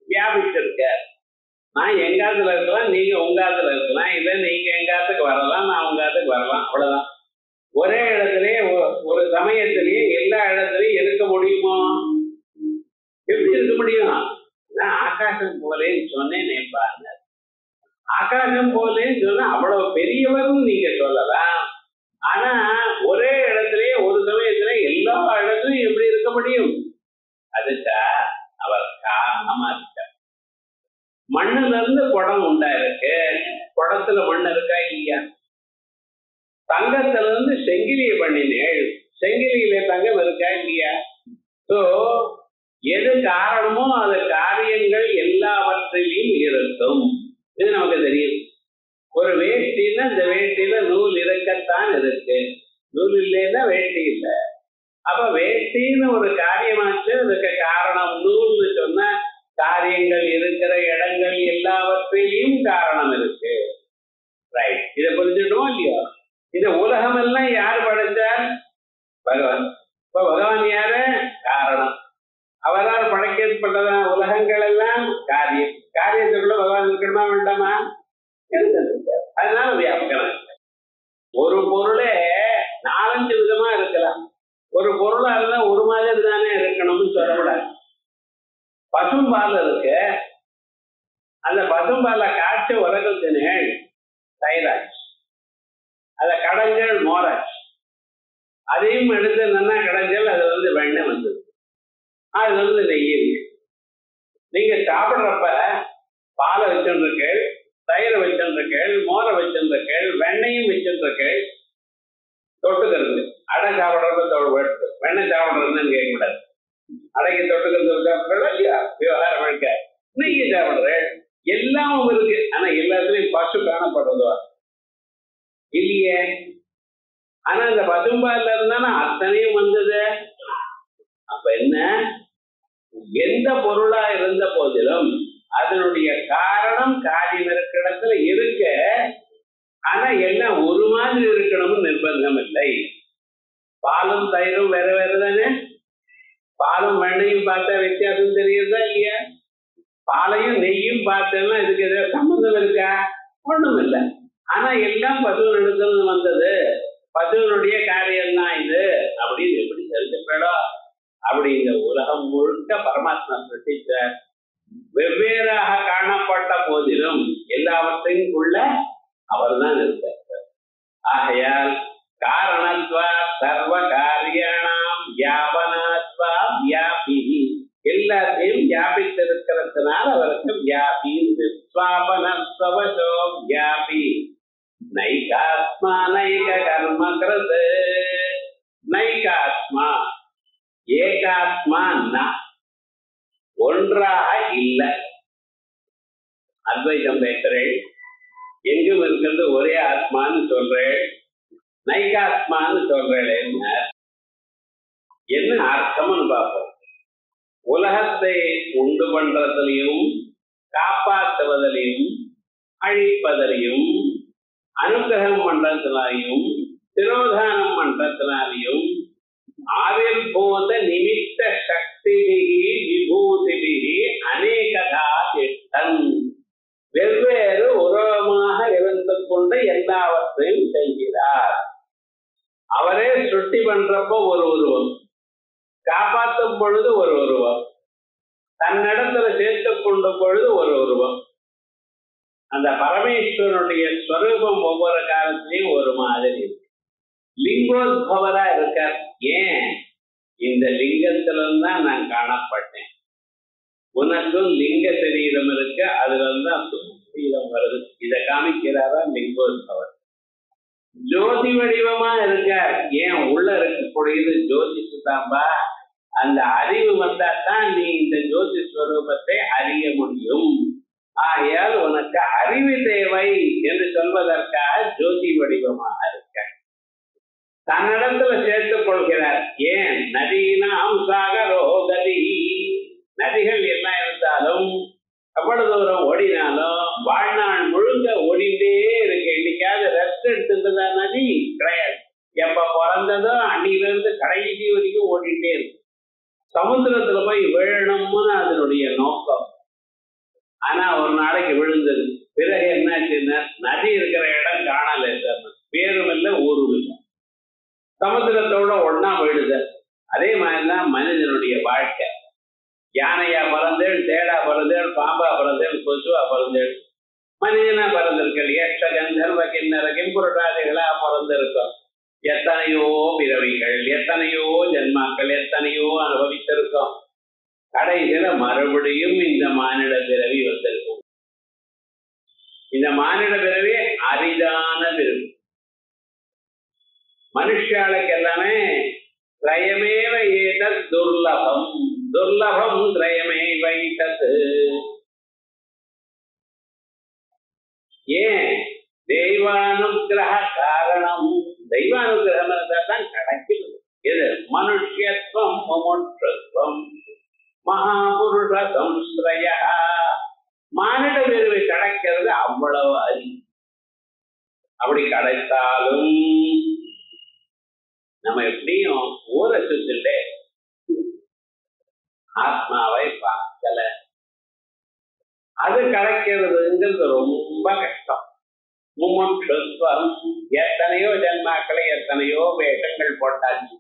வியாபிச்சிருக்க. நான் எங்காத்துல இருக்கலாம், நீங்க உங்காத்துல இருக்கலாம், இல்ல நீங்க எங்காத்துக்கு வரலாம், நான் உங்காத்துக்கு வரலாம், அவ்வளவுதான். ஒரே இடத்துலயே ஒரு சமயத்திலேயே எல்லா இடத்துலயும் இருக்க முடியுமோ? எப்படி இருக்க முடியும்? நான் ஆகாசம் போலேன்னு சொன்னேன்னு பாருங்க. ஆகாசம் போலேன்னு சொன்னா அவ்வளவு பெரியவரும் நீங்க சொல்லலாம். ஆனா ஒரே இடத்துலயே ஒரு சமயத்துல எல்லா இடத்துலயும் எப்படி இருக்க முடியும்? அதுக்கா அவர் காரணமா இருக்கார். மண்ணுல இருந்து குடம் உண்டா இருக்கு, குடத்துல மண் இருக்கா இல்லையா? தங்கத்துல இருந்து செங்கிலியை பண்ணினேள், செங்கிலியில தங்கம் இருக்கா இல்லையா? சோ எது காரணமோ அது காரியங்கள் எல்லாவற்றிலையும் இருக்கும். இது நமக்கு தெரியும். ஒரு வேஷ்டின்னா இந்த வேஷ்டியில நூல் இருக்கத்தான் இருக்கு, நூல் இல்லைன்னா வேஷ்டி இல்லை. அப்ப வேஷ்டின்னு ஒரு காரியமாச்சு, அதுக்கு காரணம் நூல்னு சொன்னா காரியங்கள் இருக்கிற இடங்கள் எல்லாவற்றிலையும் காரணம் இருக்கு. ரைட், இதை புரிஞ்சுட்டோம் இல்லையா? இந்த உலகம் எல்லாம் யார் படைச்சார்? பகவான். இப்ப பகவான் யாரு? காரணம். அவரால் படைக்கப்பட்டதான உலகங்கள் எல்லாம் காரியம். காரியத்துக்குள்ள பகவான் இருக்கணுமா வேண்டாமா? அதனால வியாபகம். ஒரு பொருளே 4-5 விதமா இருக்கலாம். ஒரு பொருளா இருந்தா ஒரு மாதிரி தானே இருக்கணும்னு சொல்லக்கூடாது. பசும்பால் இருக்கு, அந்த பசும்பாலை காய்ச்சி உலகத்தினேள் தயிராச்சு, அதை கடஞ்சல் மோராச்சு, அதையும் எடுத்து நல்லா கடைஞ்சல் அது வெண்ணெய் வந்தது, அது நெய் இருக்கு. நீங்க சாப்பிட்றப்ப பாலை வச்சுருக்கேள், தயிரை வச்சுருக்கேள், மோரை வச்சுருக்கேள், வெண்ணையும் வச்சுருக்கேள். தொட்டுக்கிறது அடை சாப்பிட்றப்ப வெண்ணெய் சாப்பிட்றதுன்னு கேட்கக்கூடாது. அடைக்கு தொட்டுக்கிறது சாப்பிட்றதா இல்லையா? விவகாரம் இருக்க நெய் சாப்பிட்றேன், எல்லாம் இருக்கு. ஆனா எல்லாத்துலயும் பசு காணப்படுறதா இல்லையே. ஆனா இந்த பசும்பால்ல இருந்தானா அத்தனையும் வந்தது. அப்ப என்ன, எந்த பொருளா இருந்த போதிலும் அதனுடைய காரணம் காரியம் இருக்கிற இடத்துல இருக்க. ஆனா எல்லாம் ஒரு மாதிரி இருக்கணும்னு நிர்பந்தம் இல்லை. பாலும் தயிரும் வேற வேற தானே. பாலும் வெண்ணையும் பார்த்தா வித்தியாசம் தெரியுதா இல்லையா? பாலையும் நெய்யும் பார்த்தேன்னா இதுக்கு எதாவது சம்பந்தம் இருக்கா? ஒண்ணும் இல்லை. ஆனா எல்லாம் பசுவனிடத்துல வந்தது, பசுவனுடைய காரியம் தான் இது அப்படின்னு எப்படி தெரிஞ்சுக்கடா? அப்படி இந்த உலகம் முழுக்க பரமாத்மா சிருஷ்டிச்ச வெவ்வேறாக காணப்பட்ட போதிலும் எல்லாவற்றையும் உள்ள அவர் தான் இருக்கார். ஆகையால் காரணத்வா சர்வ காரியாணாம் வியாபனாத்வா வியாபி, எல்லாத்தையும் வியாபித்திருக்கிறதுனால அவருக்கு வியாபி. ஸ்வாபனஸ்வசோ வியாபி நைகாத்மா நைக கர்ம கிருத். நைகாத்மா ஏகாத்மா ஒன்றாக இல்லை. அத்வைதம் பேசுறேன், எங்கும் இருக்கிறது ஒரே ஆத்மான்னு சொல்றேன், நைகாத்மான்னு சொல்றேன். என்ன அர்த்தம்னு பார்ப்போம். உலகத்தை உண்டு பண்றதுலையும் காப்பாற்றுவதிலையும் அழிப்பதிலையும் அனுகிரகம் பண்றதுனாலையும் திரோதானம் பண்றதுனாலையும் ஆவிர்பூத நிமித்த சக்திபிகி விபூதிபிகி அநேகதா திட்டம், வெவ்வேறு உருவமாக இருந்து கொண்டு எல்லாவற்றையும் செய்கிறார். அவரே சுட்டி பண்றப்போ ஒரு உருவம், காப்பாற்றும் பொழுது ஒரு உருவம், தன்னிடத்துல சேர்த்துக் கொண்ட பொழுது ஒரு உருவம். அந்த பரமேஸ்வரனுடைய ஸ்வரூபம் ஒவ்வொரு காலத்திலையும் ஒரு மாதிரி இருக்கு. லிங்கோத்பவரா இருக்கார். ஏன்? இந்த லிங்கத்தில்தான் நான் காணப்பட்டேன், உனக்கும் லிங்க சரீரம் இருக்கு, அதுல தான் சரீரம் வருது, இதை காமிக்கிறாரா லிங்கோத்பவர். ஜோதி வடிவமா இருக்கார். ஏன்? உள்ள இருக்கக்கூடியது ஜோதிஷு தாம்பா. அந்த அறிவு வந்தாத்தான் நீ இந்த ஜோதி ஸ்வரூபத்தை அறிய முடியும். ஆகையால் உனக்கு அறிவு தேவை என்று சொல்வதற்காக ஜோதி வடிவமாக இருக்க தன்னிடத்துல சேர்த்துக் கொள்கிறார். ஏன்? நதியினாம் சாகரோகதி, நதிகள் என்ன இருந்தாலும் எவ்வளவு தூரம் ஓடினாலும் வாழ்நாள் முழுக்க ஓடிட்டே இருக்கு. இன்னைக்காவது ரெஸ்ட் எடுத்துட்டதா நதி கிடையாது. எப்ப பிறந்ததோ அன்னிலிருந்து கடைசி வரைக்கும் ஓடிட்டே இருக்கு. சமுத்திரத்துல போய் விழணும்னு அதனுடைய நோக்கம். ஆனா ஒரு நாளைக்கு விழுந்தது, பிறகு என்னாச்சுன்னா நதி இருக்கிற இடம் காணல, பேரும் இல்லை ஊரும் இல்லை, சமுத்திரத்தோட ஒன்னா போயிடுது. அதே மாதிரிதான் மனிதனுடைய வாழ்க்கை. யானையா பிறந்தேள், தேடா பிறந்தேள், பாம்பா பிறந்தேள், கொசுவா பிறந்தேள், மனிதனா பிறந்திருக்கள், ஏற்ற கந்தர்வ கிண்ணற கிம்புரட்டாதிகளா பிறந்திருக்கோம். எத்தனையோ பிறவிகள், எத்தனையோ ஜென்மாக்கள், எத்தனையோ அனுபவித்திருக்கோம். கடைசியில மறுபடியும் இந்த மானிட பிறவி வந்திருக்கும். இந்த மானிட பிறவி அரிதான பிறவி. மனுஷாளுக்கு எல்லாமே திரயமேவ ஏதத் துர்லபம், துர்லபம் திரயமேவ ஏதத். ஏன்? தெய்வானுகிரக காரணம். தெய்வானுகிரகம் இருந்தால் தான் கிடைக்கும். எது? மனுஷத்துவம், முமுட்சுத்துவம், மகாபுருஷ சம்ஸ்ரய. மானிட பிறவி கிடைக்கிறது அவ்வளவு அரி. அப்படி கிடைத்தாலும் நம்ம எப்படியும் ஊரை சுத்திட்டு ஆத்மாவை பார்க்கல. அது கிடைக்கிறதுங்கிறது ரொம்ப கஷ்டம். முமுட்சுத்வம், எத்தனையோ ஜன்மாக்களை எத்தனையோ வேஷங்கள் போட்டாச்சு.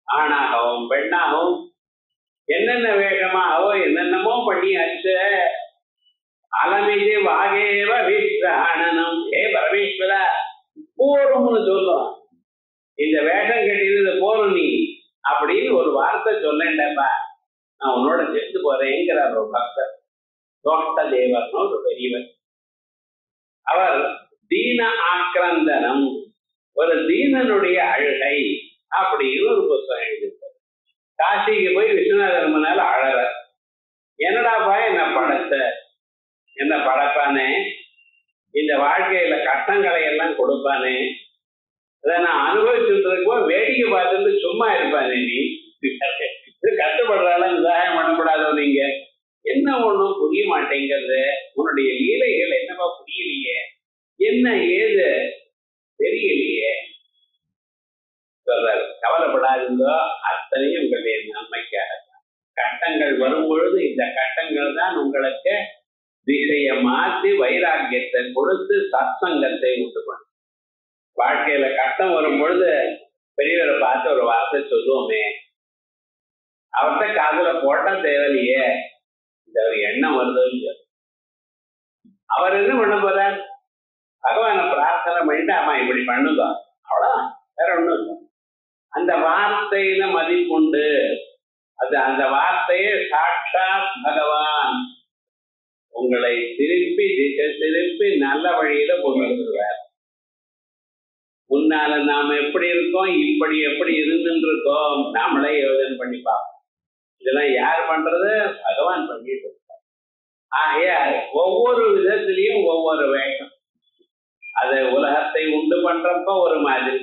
ஆணாகவும் பெண்ணாகவும் என்னென்ன வேஷமாகவோ என்னென்னமோ பண்ணியாச்சு. அலமிதி வாகேவ விஸ்ராணனம், ஏ பரமேஸ்வரா போரும்னு சொல்லும். இந்த வேஷம் கட்டினது போரும் நீ அப்படின்னு ஒரு வார்த்தை சொல்லேன்டப்பா, நான் உன்னோட செத்து போறேங்கிறார் ஒரு பக்தர். தோட்ட தேவர்னு ஒரு பெரியவர். அவர் தீன ஆக்கிரந்தனம், ஒரு தீனனுடைய அழுகை அப்படின்னு ஒரு புத்தகம் எழுதியிருக்கார். காசிக்கு போய் விஸ்வநாதர் முன்னால அழற, என்னடாப்பா என்ன படைத்த, என்ன படைப்பானே, இந்த வாழ்க்கையில கஷ்டங்களை எல்லாம் கொடுப்பானே, அதை நான் அனுபவிச்சுட்டு இருக்கோம், வேடிக்கை பார்த்துட்டு சும்மா இருப்பானே, நீ கஷ்டப்படுறாலும் சகாயம் பண்ணக்கூடாதோ, நீங்க என்ன ஒண்ணும் புரிய மாட்டேங்கிறது, உன்னுடைய லீலைகள் என்னவா புரியலையே, என்ன ஏது தெரியலையே சொல்றாரு. கவலைப்படாதோ, அத்தனையும் உங்களுடைய நன்மைக்காக. கட்டங்கள் வரும் பொழுது இந்த கட்டங்கள் தான் உங்களுக்கு திசையை மாற்றி வைராக்கியத்தை கொடுத்து சத்சங்கத்தை உண்டு பண்ணும். வாழ்க்கையில கட்டம் வரும் பொழுது பெரியவரை பார்த்து ஒரு வார்த்தை சொல்லுவோமே, அவர்கிட்ட காதுல போட்டா தேவையில்லையே, இந்த ஒரு எண்ணம் வருது. அவர் என்ன பண்ண போறார், பகவான பிரார்த்தனை பண்ணிட்டு ஆமா இப்படி பண்ணுங்க, அவ்வளவுதான், வேற ஒண்ணும் இல்லை. அந்த வார்த்தையில மதிப்புண்டு. அது அந்த வார்த்தையே சாட்சாத் பகவான் உங்களை திருப்பி திசை திருப்பி நல்ல வழியில கொண்டு வந்துருவார். முன்னால நாம எப்படி இருக்கோம், இப்படி எப்படி இருந்துட்டு இருக்கோம், நாமளே யோசனை பண்ணி பார்ப்போம். இதெல்லாம் யார் பண்றது, பகவான் பண்ணிட்டு இருக்கார். ஆகையால் ஒவ்வொரு விதத்திலையும் ஒவ்வொரு வேகம். அது உலகத்தை உண்டு பண்றப்ப ஒரு மாதிரி,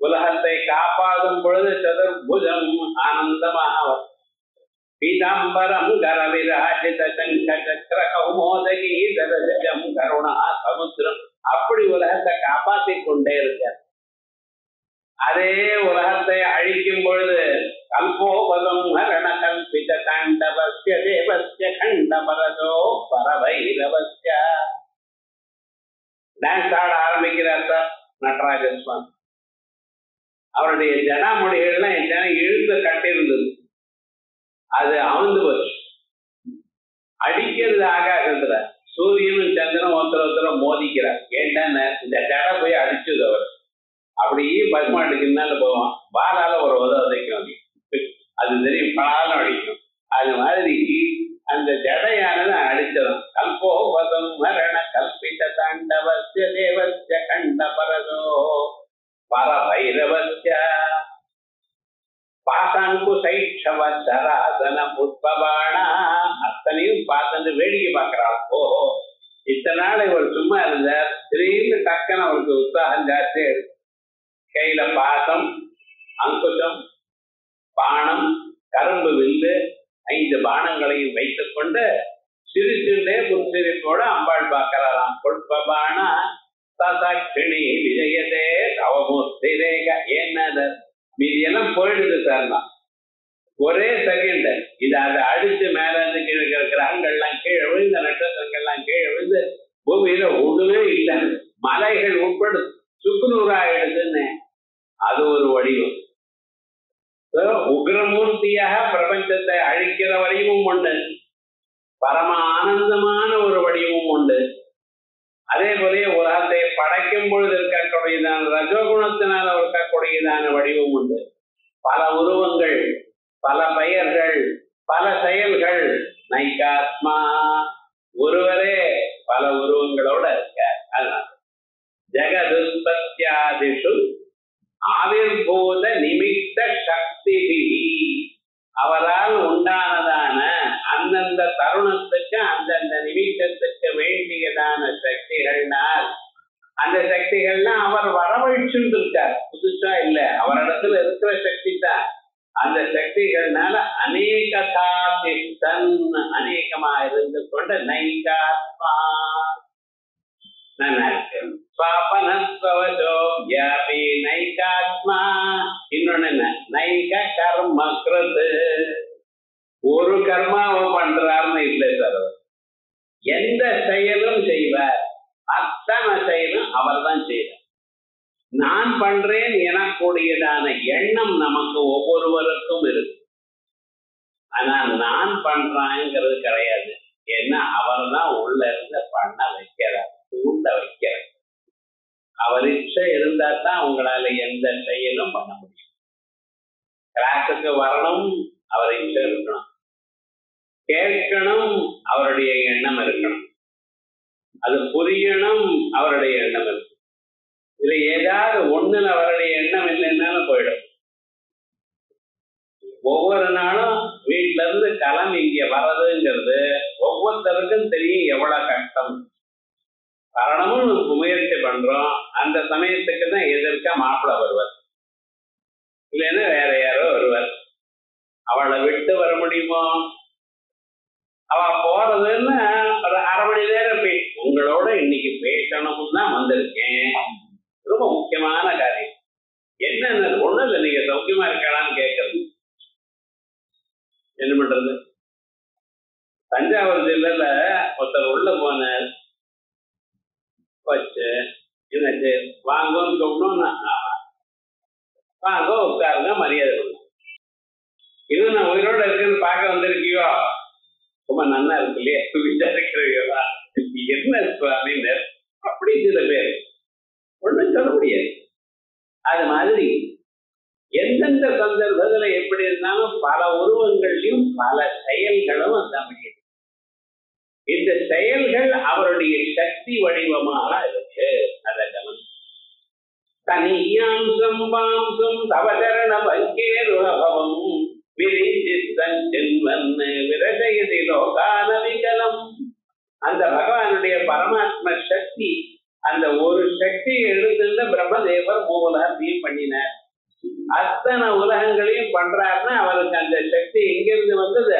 உலகத்தை காப்பாடும் பொழுது சதுர்புஜம் ஆனந்தமாக பீதாம்பரம் கரவிராஜித சங்க சக்கர கௌமோதகி தரஜம் கருணா சமுத்திரம், அப்படி உலகத்தை காப்பாற்றி கொண்டே இருக்க. அதே உலகத்தை அழிக்கும் பொழுது கல்போபதம் மரண கல்பித தாண்டவஸ்ய தேவஸ்ய கண்டபரதோ பரவைரவஸ்ய. டான்ஸ் ஆட ஆரம்பிக்கிறார் சார் நடராஜ சுவாமி. அவருடைய ஜடாமொழிகள்லாம் என்ன இழுத்து கட்டிருந்தது, அது அவுந்து போச்சு. அடிக்கிறது ஆகாசத்துல, சூரியனும் சந்திரனும் ஒருத்தர மோதிக்கிறார். ஏன்டா இந்த ஜடை போய் அடிச்சது அவர். அப்படியே பசுமாட்டுக்கு முன்னால போவான், பாலால ஒரு உதவிக்கும், அது தெரியும், பலாலும் அடிக்கும். அது மாதிரி அந்த ஜடையானது அடிச்சதான். கல்போவதம் மரண கல்பித தாண்டவஸ்ய தேவஸ்ய கண்டபரதோ பரபைரவஸ்ய பாசாங்கு சைட்சவ சராசன புஷ்பபாணா. அத்தனையும் பார்த்து வேடிக்கை பார்க்கிறாள். ஓஹோ, இத்தனை நாள் இவர் சும்மா இருந்தார், திடீர்னு டக்குன்னு அவருக்கு உற்சாகம் ஜாஸ்தி. கையில பாசம், அங்குசம், பானம், கரும்பு வில்லு, 5 பானங்களையும் வைத்துக் கொண்டு சிரிச்சுண்டே புன்சிரிப்போட அம்பாள் பார்க்கிறாராம். புஷ்பபாணா சசாட்சிணி விஜயதே தவமூர்த்திரேக. என்னது மீதியெல்லாம் போயிடுது சார், ஒரே செகண்ட் இது அதை அடிச்சு மேல இருந்து கீழே இருக்கிற கிரகங்கள்லாம் கீழே விழுந்து, நட்சத்திரங்கள்லாம் கீழே விழுந்து, பூமியில ஒண்ணுமே இல்லை, மலைகள் உட்படு சுக்குநூறாயிடுதுன்னு. அது ஒரு வடிவம். உக்ரமூர்த்தியாக பிரபஞ்சத்தை அழிக்கிற வடிவமும் உண்டு, பரம ஆனந்தமான ஒரு வடிவமும் உண்டு. அதே போல உலகத்தை படைக்கும் பொழுது இருக்கக்கூடியதான ரஜோகுணத்தினால இருக்கக்கூடியதான வடிவம் உண்டு. பல உருவங்கள், பல பெயர்கள், பல செயல்கள். நைகாத்மா ஒருவரே பல உருவங்களோட இருக்கார். அதனால ஜெகதுத்பத்யாதிஷு ஆவிர்பூத நிமித்த சக்தி, அவரால் உண்டானதான அந்தந்த தருணத்துக்கு அந்தந்த நிமித்தத்துக்கு வேண்டியதான சக்திகள்னால், அந்த சக்திகள்லாம் அவர் வரவழைச்சுட்டு இருக்கார், புதுசா இல்ல, அவரிடத்துல இருக்கிற சக்தி தான். அந்த சக்திகள்னால அநேகதா திஷ்டன், அநேகமா இருந்து கொண்ட நைகாத்மா ஸ்வாபனஸ்வவசோ வியாபி நைகாத்மா. இன்னொன்னு என்ன, நைக கர்ம கிருத், ஒரு கர்மாவை பண்றாருன்னு இல்லை சார், எந்த செயலும் செய்வார், அத்தனை பண்ணக்கூடியதான எண்ணம் நமக்கு ஒவ்வொருவருக்கும் இருக்கு. ஆனா நான் பண்றாங்கிறது கிடையாது. ஏன்னா அவர் தான் உள்ள இருந்து பண்ண வைக்கிறார், தூண்ட வைக்கிறார். அவர் இச்சை இருந்தா தான் உங்களால எந்த செயலும் பண்ண முடியும். கிளாஸுக்கு வரணும், அவர் இச்சை இருக்கணும். கேட்கணும், அவருடைய எண்ணம் இருக்கணும். அது புரியணும், அவருடைய எண்ணம் இருக்கு. இதுல ஏதாவது ஒண்ணுல அவருடைய எண்ணம் இல்லைன்னாலும் போயிடும். ஒவ்வொரு நாளும் வீட்டுல இருந்து கிளம்பி இங்க வர்றதுங்கிறது ஒவ்வொருத்தருக்கும் தெரியும் எவ்வளவு கஷ்டம். வரணும்னு முயற்சி பண்றோம், அந்த சமயத்துக்கு தான் எதிர்க்க மாப்பிள்ளை வருவார், இல்லைன்னா வேற யாரோ வருவார். அவளை விட்டு வர முடியுமோ? அவ போறதுன்னு ஒரு அரை மணி நேரம் உங்களோட இன்னைக்கு பேசணும்னு தான் வந்திருக்கேன். ரொம்ப முக்கியமான காரியம் என்ன, ஒண்ணும் இல்லை, நீங்க சௌக்கியமா இருக்கலாம்னு கேட்கறது. என்ன பண்றது? தஞ்சாவூர் ஜில்லையில ஒருத்தர் உள்ள போனார், வச்சு என்னாச்சு, வாங்கன்னு சொல்லணும், வாங்க உட்காருங்க மரியாதை கொடுங்க. இன்னும் நான் உயிரோட இருக்குன்னு பார்க்க வந்திருக்கியோ, ரொம்ப நல்லா இருக்கு இல்லையா, விசாரிக்கிறீங்களா என்ன சுவாமின்னு அப்படி சில பேர் ஒன்றும் சொல்ல முடியாது. அது மாதிரி எந்தெந்த சந்தர்ப்பத்துல எப்படி இருந்தாலும் பல உருவங்களையும் பல செயல்களும் அந்த முடியும். இந்த செயல்கள் அவருடைய சக்தி வடிவமாக இருக்கு. அதை கவனம் தனியாம்சம் பாம்சம் தவசரண பங்கேருலபம் விரஜயதிலோகானவிகலம். அந்த பகவானுடைய பரமாத்ம சக்தி, அந்த ஒரு சக்தியை எடுத்துட்டு பிரம்மதேவர் மூலத்தையும் பண்ணினார். அத்தனை உலகங்களையும் பண்றாருன்னா அவருக்கு அந்த சக்தி எங்கிருந்து வந்தது?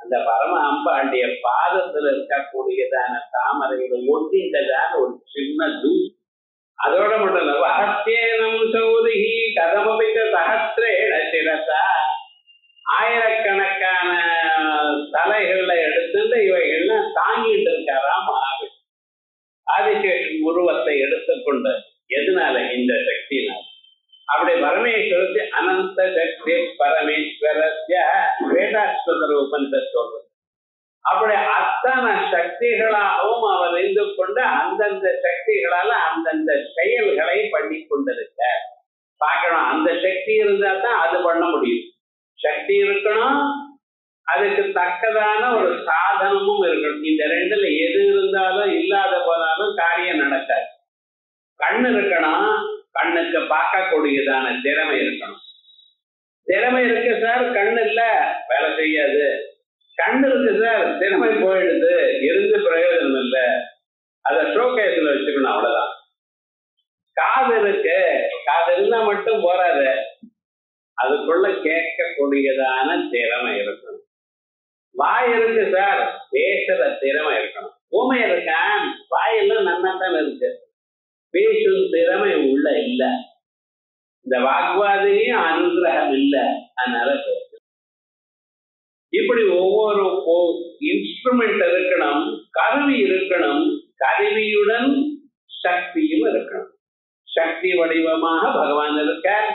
அந்த பரம அம்பாண்டிய பாதத்துல இருக்கக்கூடியதான தாமரைகளை ஒட்டின்றதான ஒரு சின்ன தூள். அதோட மட்டும் இல்ல, வஹத்யேனம் சௌரிஹி கதமபிக சஹஸ்ரேண சிரசா, ஆயிரக்கணக்கான தலைகள்ல எடுத்துட்டு இவைகள்லாம் தாங்கிட்டு இருக்காராம் மகாவிஷ்ணு. ஆதிசேஷன் உருவத்தை எடுத்துக்கொண்டு, எதனால? இந்த சக்தினால. அப்படி பரமேஸ்வரத்தை அனந்த சக்தி பரமேஸ்வரஸ்ய வேதாஸ்வதர் உபனிஷத் சொல்றது. அப்படி அத்தனை சக்திகளாகவும் அவர் இருந்து கொண்டு அந்தந்த சக்திகளால அந்தந்த செயல்களை பண்ணி கொண்டிருக்க பார்க்கணும். அந்த சக்தி இருந்தா தான் அது பண்ண முடியும். சக்தி இருக்கணும், அதுக்கு தக்கதான ஒரு சாதனமும் இருக்கணும். இந்த ரெண்டுல எது இருந்தாலும் இல்லாத போனாலும் காரியம் நடக்காது. கண்ணு இருக்கணும், கண்ணுக்கு பார்க்கக்கூடியதான திறமை இருக்கணும். திறமை இருக்கு சார், கண்ணு இல்ல வேலை செய்யாது. கண்ணு இருக்கு சார், திறமை போயிடுது, இருந்து பிரயோஜனம் இல்லை, அதை ஷோகேஸ்ல வச்சுக்கணும், அவ்வளவுதான். காது இருக்கு, காது இருந்தா மட்டும் போறாது, அதுக்குள்ள கேட்கக்கூடியதான திறமை இருக்கணும். வாய் இருக்கு சார், பேசுற திறமை இருக்கணும். ஊமை இருக்கான், வாயெல்லாம் நன்னாத்தான் இருக்கு, பேசும் திறமை உள்ள இல்ல. இந்த வாக்குவாதிலையும் அனுகிரகம் இல்லை, அதனால பேச. இப்படி ஒவ்வொரு இன்ஸ்ட்ருமெண்ட் இருக்கணும், கருவி இருக்கணும், கருவியுடன் சக்தியும் இருக்கணும். சக்தி வடிவமாக பகவான் இருக்கார்,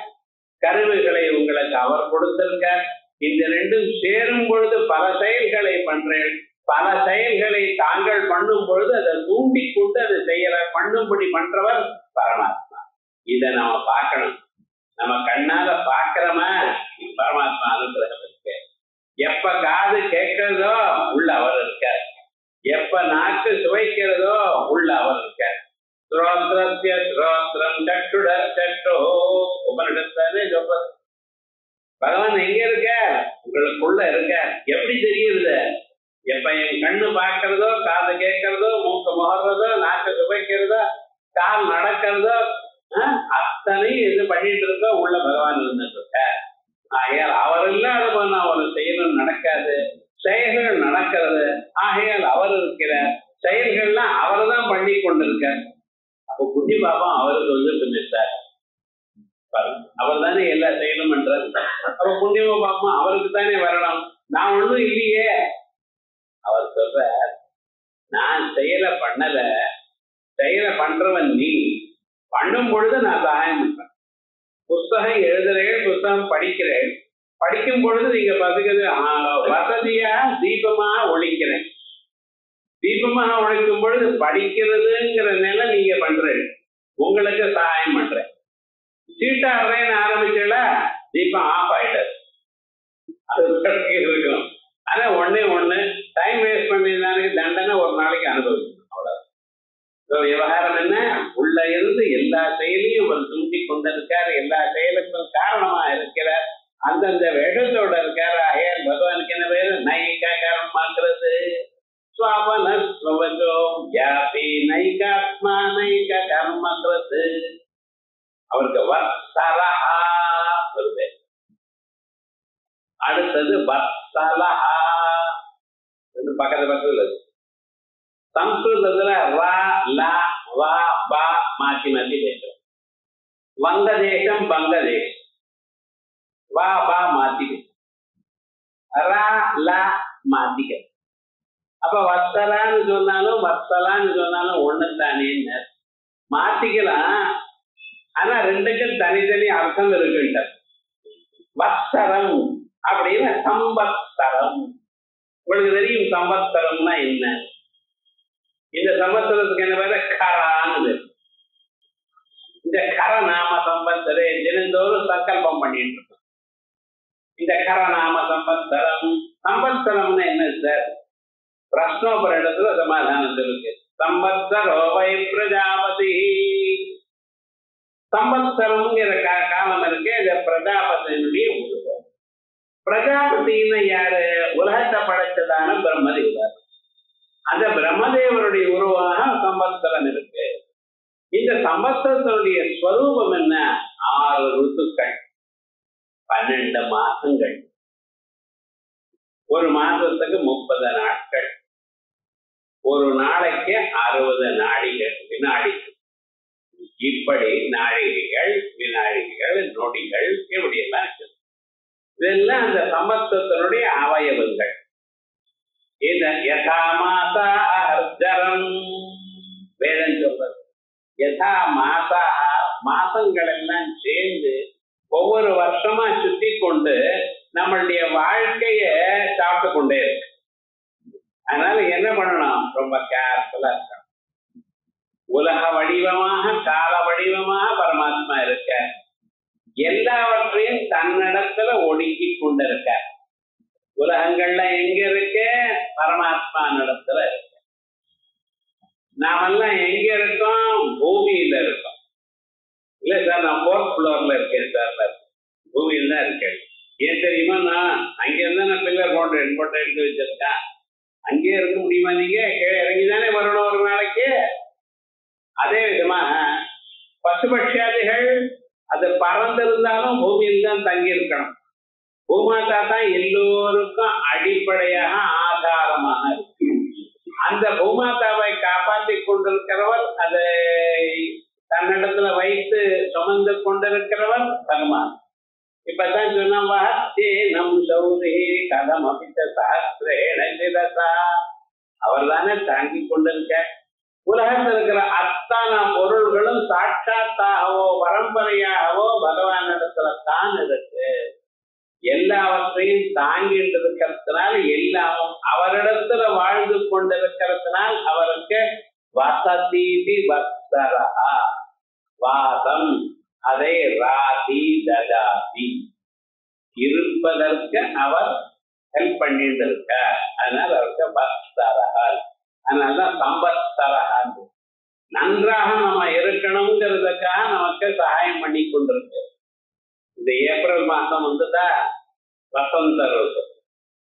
கருவிகளை உங்களுக்கு அவர் கொடுத்திருக்கார். இந்த ரெண்டும் சேரும் பொழுது பல செயல்களை பண்றேன். பல செயல்களை தாங்கள் பண்ணும் பொழுது அதை தூண்டி கொண்டு அதை செய்யற பண்ணும்படி பண்றவர் பரமாத்மா. இதை நாம பார்க்கணும். நம்ம கண்ணால பார்க்கிறோமா, பரமாத்மா அனுகிரகம் இருக்கு. எப்ப காது கேட்கிறதோ உள்ள அவர் இருக்கார், எப்ப நாக்கு சுவைக்கிறதோ உள்ள அவர் இருக்கார். ஸ்ரோத்ரஸ்ய ஸ்ரோத்ரம் சட்டுட சட்டோ உபனிடத்தானே சொல்றது. பகவான் எங்க இருக்க? உங்களுக்குள்ள இருக்க. எப்படி தெரியுது? எப்ப என் கண்ணு பார்க்கிறதோ, காது கேட்கிறதோ, மூக்கு முகர்றதோ, நாக்கு சுவைக்கிறதோ, கால் நடக்கிறதோ, அத்தனையும் இது பண்ணிட்டு இருக்கோ உள்ள பகவான் இருந்துட்டு இருக்க. ஆகையால் அவர் இல்லாத போனா ஒரு செயலும் நடக்காது, செயல்கள் நடக்கிறது. ஆகையால் அவர் இருக்கிறார், செயல்கள்லாம் அவர் தான் பண்ணி கொண்டிருக்கார். அப்போ புண்ணிய பாபம் அவருக்கு வந்து பின்னிட்டார். அவர் தானே எல்லா செயலும் பண்றாரு. அப்ப புண்ணியமா பாப்போம் அவருக்கு தானே வரணும், நான் ஒண்ணும் இல்லையே. அவர் சொல்ற, நான் செயலை பண்ணல, செயலை பண்றவன் நீ. பண்ணும் பொழுது நான் சகாயம் பண்றேன். புஸ்தகம் புஸ்தகம் படிக்கிறேன். படிக்கும் பொழுது நீங்க பாத்துக்கிறது வசதியா தீபமா ஒழிக்கிறேன். தீபமாக ஒழிக்கும் பொழுது படிக்கிறதுங்கிற நிலை நீங்க பண்றேன், உங்களுக்கு சகாயம் பண்றேன். சீட்டாடுறேன்னு ஆரம்பிச்சல தீபம் ஆஃப் ஆயிட்டாரு, அது இருக்கும். ஆனா ஒண்ணு டைம் வேஸ்ட் பண்ணிருந்தானுக்கு தண்டனை ஒரு நாளைக்கு அனுபவிக்கணும், அவ்வளவு. விவகாரம் என்ன, உள்ள இருந்து எல்லா செயலையும் அவர் தூண்டி கொண்டிருக்கார், எல்லா செயலுக்கும் காரணமா இருக்கிறார், அந்தந்த வேஷத்தோட இருக்காரு. ஐயன் பகவானுக்கு என்ன பேரு, நைகா கர்மாக்கிறது நைகாத்மா நைக கர்மக்கிறது. அவருக்கு வத்சலஹா வருது. அடுத்தது வத்சலஹா பக்கத்துல சம்ஸ்கிருதத்துல வா லா வா பா மாத்தி மாத்தி பேசுறோம். வங்கதேசம் பங்கதேசம், வா பா மாத்தி ரா லா மாத்திக்க. அப்ப வத்சலான்னு சொன்னாலும் வத்சலான்னு சொன்னாலும் ஒண்ணுதானே, மாத்திக்கலாம். ஆனா ரெண்டுக்கும் தனித்தனி அர்த்தம் இருக்குன்ற. வத்சரம் அப்படின்னு சம்பத்சரம். உங்களுக்கு தெரியும் சம்பத்சரம்னா என்ன? இந்த சம்பத்சரத்துக்கு என்ன பேரு, கரான்னு. இந்த கர நாம சம்பத்சரே தினந்தோறும் சங்கல்பம் பண்ணிட்டு இருக்கோம். இந்த கர நாம சம்பத்சரம். சம்பத்சரம்னா என்ன சார்? பிரஷ்னோபர இடத்துல சமாதானம் இருக்கு. சம்பத்சரோ வை பிரஜாபதி. சம்பத்சரம்ங்கிற காலம் இருக்கு, இந்த பிரஜாபதியினுடைய உருவம். பிரஜாபதினு யாரு? உலகத்தை படைச்சதான பிரம்மதேவர். அந்த பிரம்மதேவருடைய உருவாக சம்பத்சரம் இருக்கு. இந்த சம்பத்சரத்தினுடைய ஸ்வரூபம் என்ன? 6 ருத்துக்கள், 12 மாசங்கள், ஒரு மாசத்துக்கு 30 நாட்கள், ஒரு நாளைக்கு 60 நாடிகள் வினாடிகள். இப்படி நாழிகைகள் வினாழிகள் நொடிகள் இப்படி எல்லாம் இருக்கு. இதெல்லாம் அந்த சம்பத்சரத்தினுடைய அவயவங்கள். யதா மாசா அர்ஜரம் வேதம் சொல்றது. யதா மாசா, மாசங்கள் எல்லாம் சேர்ந்து ஒவ்வொரு வருஷமா சுத்தி கொண்டு நம்மளுடைய வாழ்க்கைய சாப்பிட்டு கொண்டே இருக்கு. அதனால என்ன பண்ணணும்? ரொம்ப கேர்ஃபுல்லா இருக்கணும். உலக வடிவமாக கால வடிவமாக பரமாத்மா இருக்க, எல்லாவற்றையும் தன்னிடத்துல ஒடுக்கி கொண்டிருக்க. உலகங்கள்ல எங்க இருக்கு? பரமாத்மா இடத்துல இருக்கு. நாமெல்லாம் எங்க இருக்கோம்? பூமியில இருக்கோம். இல்ல சார், நான் 4th ஃப்ளோர்ல இருக்கேன் சார். பூமியில தான் இருக்கேன். ஏன் தெரியுமா? நான் அங்க இருந்தா நான் பில்லர் போட்டு எடுத்து வச்சிருக்கேன். அங்கேயே இருக்க முடியுமா? நீங்க இறங்கிதானே வரணும் ஒரு நாளைக்கு. அதே விதமா பசுபட்சியாதிகள் அது பறந்திருந்தாலும் பூமியில் தான் தங்கி இருக்கணும். பூமாதா தான் எல்லோருக்கும் அடிப்படையாக ஆதாரமாக இருக்கு. அந்த பூமாதாவை காப்பாற்றி கொண்டிருக்கிறவர், அதை தன்னிடத்துல வைத்து சுமந்து கொண்டிருக்கிறவர் பகவான். இப்பதான் சொன்னா நம் சௌரி கதம் அபித்த சாஸ்திரேணா, அவர் தானே தாங்கி கொண்டிருக்க. உலகத்தில் இருக்கிற அத்தனை பொருள்களும் சாட்சாத்தாகவோ பரம்பரையாகவோ பகவானிடத்துல தான் இருக்கு. எல்லாவற்றையும் தாங்கிட்டு இருக்கிறதுனால, எல்லாமும் அவரிடத்துல வாழ்ந்து கொண்டிருக்கிறதுனால் அவருக்கு வசதீதி வத்சரஹா, வாசம், அதை ராதி ததாதி, இருப்பதற்கு அவர் ஹெல்ப் பண்ணிட்டு இருக்க. அதனால அவருக்கு வத்சரஹா. அதனாலதான் சம்பத்சரஹா. நன்றாக நம்ம இருக்கணுங்கிறதுக்காக நமக்கு சகாயம் பண்ணி கொண்டிருக்கு. இந்த ஏப்ரல் மாசம் வந்துதா வசந்த ருத்து.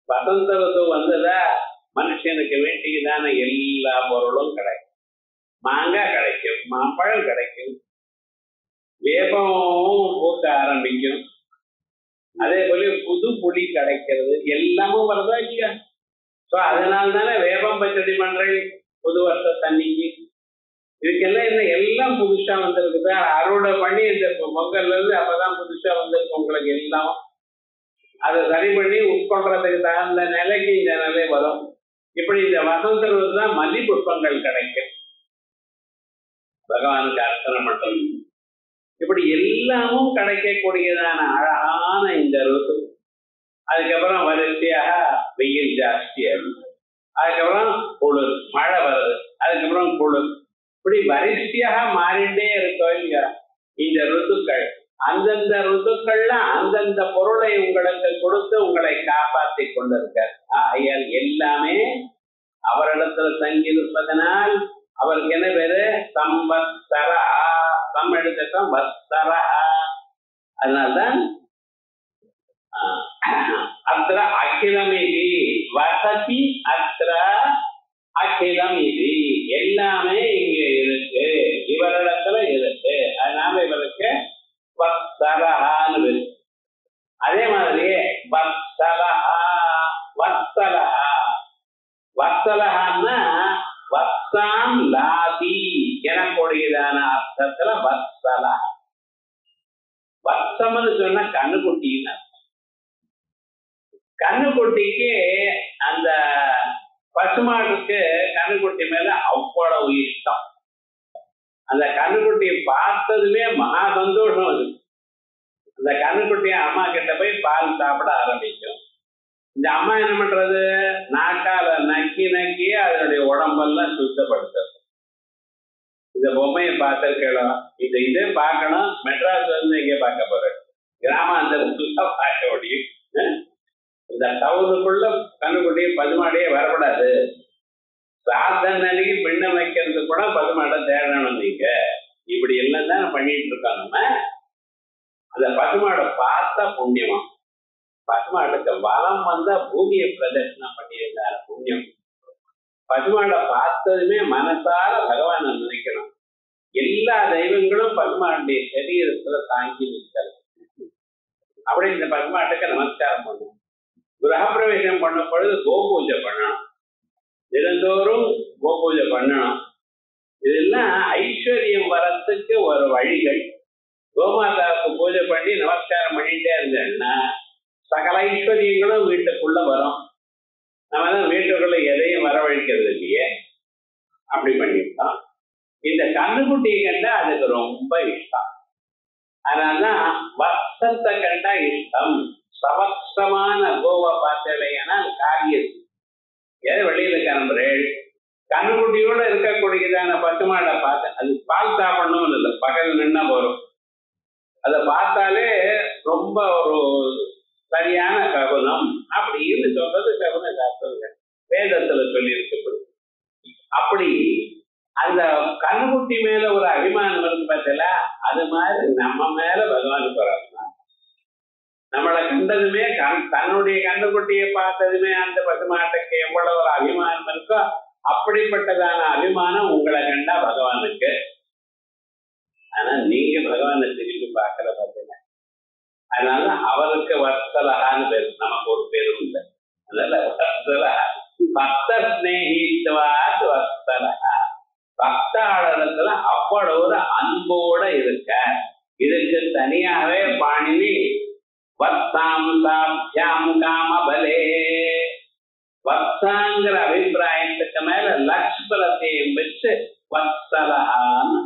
வசந்த ருத்து வந்ததா மனுஷனுக்கு வேண்டியதான எல்லா பொருளும் கிடைக்கும். மாங்காய் கிடைக்கும், மாம்பழம் கிடைக்கும், வேப்பமும் பூக்க ஆரம்பிக்கும். அதே போல புது புளி கிடைக்கிறது, எல்லாமும் வருதா இல்லையா? ஸோ அதனால தானே வேப்பம் பச்சடி பண்றேன் புது வருஷ தண்ணிக்கு. இதுக்கெல்லாம் என்ன எல்லாம் புதுசா வந்திருக்குது. அறுவடை பண்ணி இந்த பொங்கல்ல இருந்து அப்பதான் புதுசா வந்திருக்கு உங்களுக்கு எல்லாம். அதை சரி பண்ணி உட்கொள்றதுக்கு தகுந்த நிலைக்கு இந்த நிலை வரும். இப்படி இந்த வசந்த தான் மல்லி புஷ்பங்கள் கிடைக்கும். பகவானுக்கு அர்ச்சனை பண்றது. இப்படி எல்லாமும் கிடைக்கக்கூடியதான அழகான இந்த ருத்து. அதுக்கப்புறம் வரிசையாக வெயில் ஜாஸ்தியாகும், அதுக்கப்புறம் குளிர், மழை வருது, அதுக்கப்புறம் குளிர், இப்படி வரிசையாக மாறிண்டே இருக்கோம் இந்த ருத்துக்கள். அந்தந்த ருத்துக்கள்ல அந்தந்த பொருளை உங்களுக்கு கொடுத்து உங்களை காப்பாற்றி கொண்டிருக்கார். ஆகையால் எல்லாமே அவரிடத்துல தங்கியிருப்பதனால் அவருக்கு என்ன பேரு? சம்பத்சரா. சம் எடுத்துட்டோம், வத்சரா. அதனால்தான் அத்திர அகிலமிதி வசதி, அத்திர அகிலம் இது எல்லாமே இங்க இருக்கு, இவரிடத்துல இருக்கு. அதனால இவருக்கு வத்சலஹான்னு பேரு. அதே மாதிரியே வத்சலஹா, வத்சலஹா, வத்சலஹான்னா வத்சாம் லாதி எனக்கூடியதான அர்த்தத்துல வத்சலா. வத்சம்னு சொன்னா கண்ணுக்குட்டின்னு. கண்ணுக்குட்டிக்கு அந்த பசுமாட்டுக்கு கண்ணுக்குட்டி மேல அவ்வளவு இஷ்டம். அந்த கண்ணுக்குட்டியை பார்த்ததுமே மகா சந்தோஷம். அது அந்த கண்ணுக்குட்டிய அம்மா கிட்ட போய் பால் சாப்பிட ஆரம்பிக்கும். இந்த அம்மா என்ன பண்றது? நாக்கால நக்கி நக்கி அதனுடைய உடம்பெல்லாம் சுத்தப்படுத்துறது. இந்த பொம்மையை பார்த்திருக்கலாம், இந்த இதே பார்க்கணும். மெட்ராஸ் வந்து இங்கே பார்க்க போறேன், கிராமாந்தரத்துல பார்க்க முடியும். இந்த டவுனுக்குள்ள கண்ணுக்குட்டியை பசுமாடையே வரக்கூடாது. சாதனைக்கு பின்ன வைக்கிறது கூட பசுமாடை தேடணும். நீங்க இப்படி எல்லாம் தான் பண்ணிட்டு இருக்கோம். நம்ம அந்த பசுமாடை பார்த்தா புண்ணியமா. பசுமாட்டுக்கு வளம் வந்தா பூமியை பிரதர்சனம் பண்ணியிருந்தார் புண்ணியம். பசுமாடை பார்த்ததுமே மனசார பகவானை நினைக்கணும். எல்லா தெய்வங்களும் பசுமாட்டுடைய சரீரத்துல தாங்கி நிற்கிறது. அப்படி இந்த பசுமாட்டுக்கு நமஸ்காரம் பண்ணும். கிரகப்பிரவேசம் பண்ண பொழுது கோபூஜை பண்ணணும். தினந்தோறும் கோபூஜை பண்ணணும். இதெல்லாம் ஐஸ்வர்யம் வரத்துக்கு ஒரு வழிகள். கோமாதாவுக்கு பூஜை பண்ணி நமஸ்காரம் பண்ணிட்டே இருந்தேன்னா சகல ஐஸ்வர்யங்களும் வீட்டுக்குள்ள வரும். நம்ம தான் வீட்டுக்குள்ள எதையும் வரவழைக்கிறது இல்லையே. அப்படி பண்ணிட்டோம். இந்த கண்ணுக்குட்டியை கண்டா அதுக்கு ரொம்ப இஷ்டம். அதனால்தான் வத்சத்தை கண்டா இஷ்டம். சவத்சமான கோவா பார்த்தேன்னா காரியம். ஏதோ வெளியில கிளம்புறேன், கண்ணுக்குட்டியோட இருக்கக்கூடியதான பசுமாடை பார்த்து அது பால் சாப்பிடணும்னு இல்லை, பகல் நின்னா போறோம். அதை பார்த்தாலே ரொம்ப ஒரு சரியான ககுனம் அப்படின்னு சொல்றது ககுன சாஸ்திரங்கள் வேதத்துல சொல்லி இருக்கப்படுது. அப்படி அந்த கண்ணுக்குட்டி மேல ஒரு அபிமானம் இருக்கு பார்த்தல, அது மாதிரி நம்ம மேல பகவானுக்கு ஒரு அபிமானம். நம்மளை கண்டதுமே தன்னுடைய கண்ணுக்குட்டியை பார்த்ததுமே அந்த பசுமாட்டுக்கு எவ்வளவு ஒரு அபிமானம் இருக்கோ அப்படிப்பட்டதான அபிமானம் உங்களை கண்டா பகவானுக்கு. ஆனா நீங்க பகவானை திரும்பி பார்க்கல பார்த்தீங்க. அதனால அவருக்கு வத்சலஹான்னு பேரு, நமக்கு ஒரு பேரும் இல்லை. அதனால வத்சலஹா பக்த ஸ்நேகித்வாத் வத்சலஹா. பக்தாளத்துல அவ்வளவு ஒரு அன்போட இருக்க. இதுக்கு தனியாவே பாணினி வத்சாம் சாப்யாம் காமபலே. வத்சாங்கிற அபிப்பிராயத்துக்கு மேல லக்ஷ்பலத்தையும் வச்சு வத்சலஹான்னு.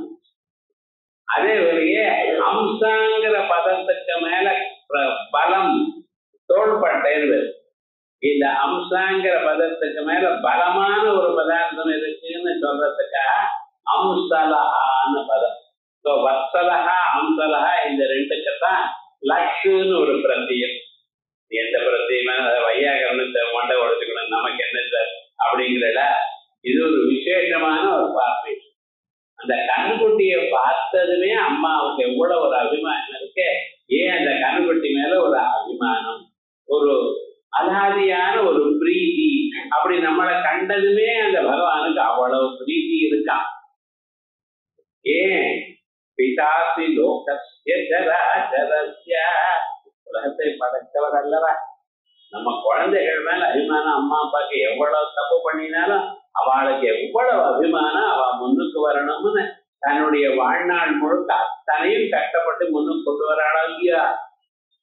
அதே வழியே அம்சாங்கிற பதத்துக்கு மேல பலம் தோள்பட்டேன்னு. இந்த அம்சாங்கிற பதத்துக்கு மேல பலமான ஒரு பதார்த்தம் இருக்குன்னு சொல்றதுக்கு அம்சலஹான்னு பதம். வத்சலஹா அம்சலஹா இந்த ரெண்டுக்குத்தான் லக்ஷுன்னு ஒரு பிரத்தியம். எந்த பிரத்தியமா வையாகரணத்தை மண்டை உடச்சுக்கணும், நமக்கு என்ன சார் அப்படிங்கிறத. இது ஒரு விசேஷமான ஒரு பார்வை. அந்த கண்ணுக்குட்டியை பார்த்ததுமே அம்மாவுக்கு எவ்வளவு ஒரு அபிமானம் இருக்கு. ஏன் அந்த கண்ணுக்குட்டி மேல ஒரு அபிமானம், ஒரு அலாதியான ஒரு பிரீதி. அப்படி நம்மளை கண்டதுமே அந்த பகவானுக்கு அவ்வளவு பிரீதி இருக்கான். ஏன் பிதாசி லோகஸ்ய சராசரஸ்ய, உலகத்தை படைத்தவர் அல்லவா. நம்ம குழந்தைகள் மேல அபிமானம். அம்மா அப்பாக்கு எவ்வளவு தப்பு பண்ணினாலும் அவளுக்கு எவ்வளவு அபிமானம், அவ முன்னுக்கு வரணும்னு தன்னுடைய வாழ்நாள் முழுக்க அத்தனையும் கஷ்டப்பட்டு முன்னுக்கு கொண்டு வராளோ இல்லையா.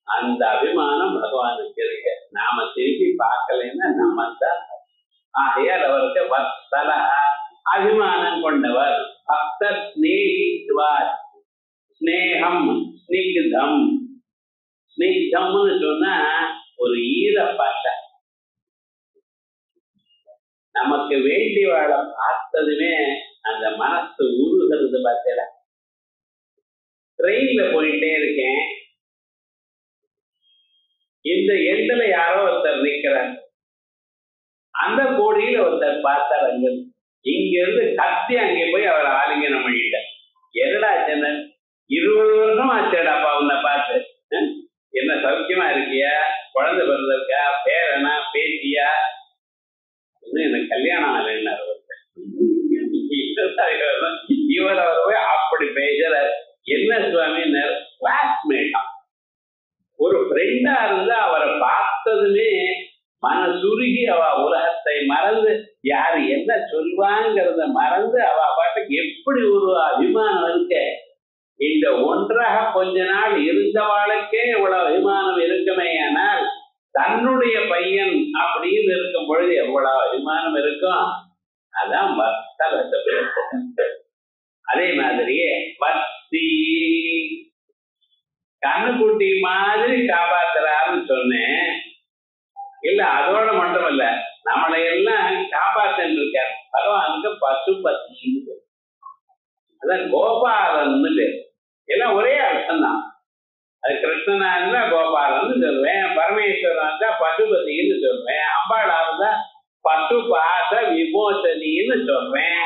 அந்த அபிமானம் பகவானுக்கு இருக்கு. நாம திருப்பி பார்க்கலன்னா நம்ம தான். ஆகையால் அவருக்கு வத்சல அபிமானம் கொண்டவர். பக்த ஸ்நேகித்வார், ஸ்னேகம், ஸ்னிக்தம். ஸ்னிக்தம்னு சொன்னா ஒரு ஈரப்பசை. நமக்கு வேண்டியவாழ பார்த்ததுமே அந்த மனசு உருகிறது. பார்த்தல, ட்ரெயின்ல போயிட்டே இருக்கேன், இந்த எண்ணில் யாரோ ஒருத்தர் நிற்கிறார். அந்த கோடியில ஒருத்தர் பார்த்தார். அங்க இங்க இருந்து கத்தி அங்கே போய் அவர் ஆலிங்கனம் பண்ணிட்டார். என்னடா சென்ன 20 வருஷம் ஆச்சேடாப்பா உன்னை பார்த்து, என்ன சௌக்கியமா இருக்கியா, குழந்தை பிறந்திருக்கா, பேரனா பேத்தியா, எனக்கு கல்யாணம் ஆகலைன்னாரு ஒருத்தர். இவர் அவர் போய் அப்படி பேசுறார். என்ன சுவாமி, கிளாஸ்மேட்டா ஒரு ஃப்ரெண்டா இருந்து அவரை பார்த்ததுமே மனசுருகி அவ உலகத்தை மறந்து யாரு என்ன சொல்வாங்கிறத மறந்து அவ பாட்டுக்கு எப்படி ஒரு அபிமானம் இருக்க. இந்த ஒன்றாக கொஞ்ச நாள் இருந்தவாளுக்கே இவ்வளவு அபிமானம் இருக்குமே, ஆனால் தன்னுடைய பையன் அப்படின்னு இருக்கும் பொழுது எவ்வளவு அபிமானம் இருக்கும். அதான் வர்த்தகத்தை. அதே மாதிரியே பக்தி கண்ணுக்குட்டி மாதிரி காப்பாத்துறாருன்னு சொன்னேன். இல்ல அதோட மட்டும் இல்ல, நம்மளை எல்லாம் காப்பாத்தின்னு இருக்காரு பகவானுக்கு பசுபதி. அதான் கோபாலன்னு பேர். எல்லாம் ஒரே அர்த்தம் தான். அது கிருஷ்ணனா இருந்தா கோபாலன்னு சொல்லுவேன், பரமேஸ்வரன் இருந்தா பசுபதினு சொல்லுவேன், அம்பாளா இருந்தா பசு பாச விமோசனின்னு சொல்றேன்.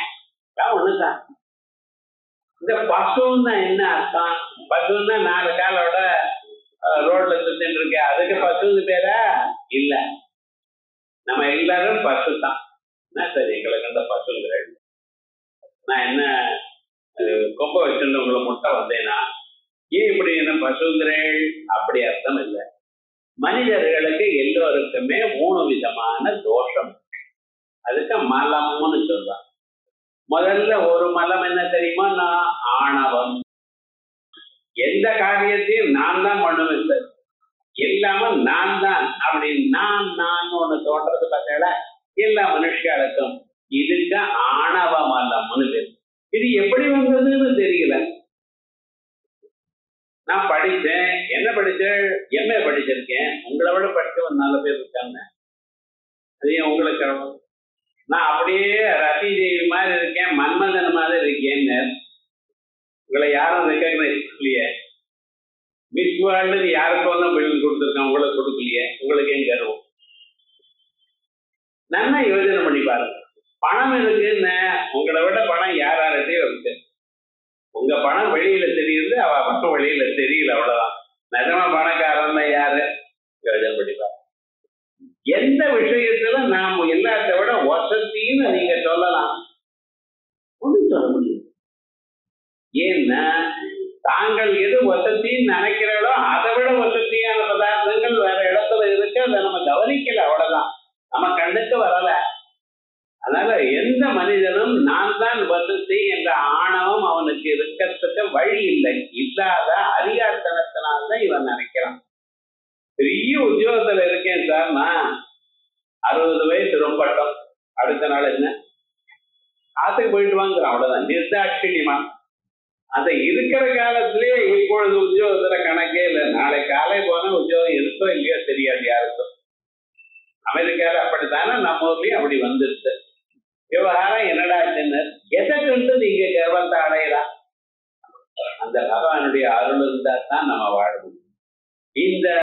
ஒண்ணுதான். இந்த பசுன்னா என்ன அர்த்தம்? பசுன்னா 4 காலோட ரோட்ல சுத்தின்னு இருக்க, அதுக்கு பசுன்னு பேரா? இல்ல, நம்ம எல்லாரும் பசு தான். என்ன சரி எங்களுக்கு அந்த பசுங்கிற, நான் என்ன கொம்ப வச்சுட்டு உங்களை முட்டை வந்தேனா, ஏன் இப்படி என்ன பசுங்கிறேன்? அப்படி அர்த்தம் இல்லை. மனிதர்களுக்கு எல்லோருக்குமே 3 விதமான தோஷம். அதுக்கு மலம்னு சொல்றான். முதல்ல ஒரு மலம் என்ன தெரியுமா? நான் ஆணவம். எந்த காரியத்தையும் நான் தான் பண்ணுவேன் சார், எல்லாம நான் தான் அப்படின்னு நான் ஒண்ணு தோன்றது பார்த்தா எல்லா மனுஷர்களுக்கும். இதுக்கு ஆணவ மலம்னு பேர். இது எப்படி வந்ததுன்னு தெரியல. நான் படித்தேன், என்ன படித்தேன்? எம்ஏ படிச்சிருக்கேன். உங்களை விட படிச்சவன் 4 பேர் இருக்காங்க. அது ஏன் உங்களுக்கு? நான் அப்படியே ரதி தேவி மாதிரி இருக்கேன், மன்மதன் மாதிரி இருக்கேன்னு உங்களை யாரும் ரெக்கக்னைஸ் பண்ணலையே. மிஸ் வேர்ல்டு யாருக்கும் தான் பில் கொடுத்துருக்கேன், உங்களுக்கு கொடுக்கலையே. உங்களுக்கு ஏன் கருவம்? நல்லா யோசனை பண்ணி பாருங்க. பணம் இருக்குன்னு உங்களை விட பணம் யார்கிட்டயும் இருக்கு. உங்க பணம் வெளியில தெரியுது, அவ பணம் வெளியில தெரியல, அவ்வளவுதான். நிஜமா பணக்காரன் யாரு? யோசனை பண்ணி பாருங்க. எந்த விஷயத்துல நாம் எல்லாத்த விட வசதின்னு நீங்க சொல்லலாம்? ஒன்றும் சொல்ல முடியும். ஏன்னா தாங்கள் எது வசதின்னு நினைக்கிறீங்களோ அதை விட வசதியான பதார்த்தங்கள் வேற இடத்துல இருக்கு, அதை நம்ம கவனிக்கல, அவ்வளவுதான். நம்ம கண்ணுக்கு வரல. அதனால எந்த மனிதனும் நான் தான் வசதி என்ற ஆணவம் அவனுக்கு இருக்கிறதுக்கு வழி இல்லை. இல்லாத அறியாத்தனத்தினால்தான் இவன் நினைக்கிறான். பெரிய உத்தியோகத்துல இருக்கேன் சார், நான் 60 வயசு ரொம்பட்டம், அடுத்த நாள் என்ன ஆத்துக்கு போயிட்டு வாங்குறான், அவ்வளவுதான். நிர்தாட்சியமா அதை இருக்கிற காலத்திலேயே இப்பொழுது உத்தியோகத்துல கணக்கே இல்லை. நாளை காலை போன உத்தியோகம் இருக்கோ இல்லையோ தெரியாது யாருக்கும். அமெரிக்கால அப்படித்தானே, நம்ம ஊர்லயும் அப்படி வந்துருச்சு. விவகாரம் என்னடா சின்ன எதை கண்டு நீங்க கர்வத்தை அடையலாம்? அந்த பகவானுடைய அருள் இருந்தா தான் நம்ம வாழ முடியும். இந்த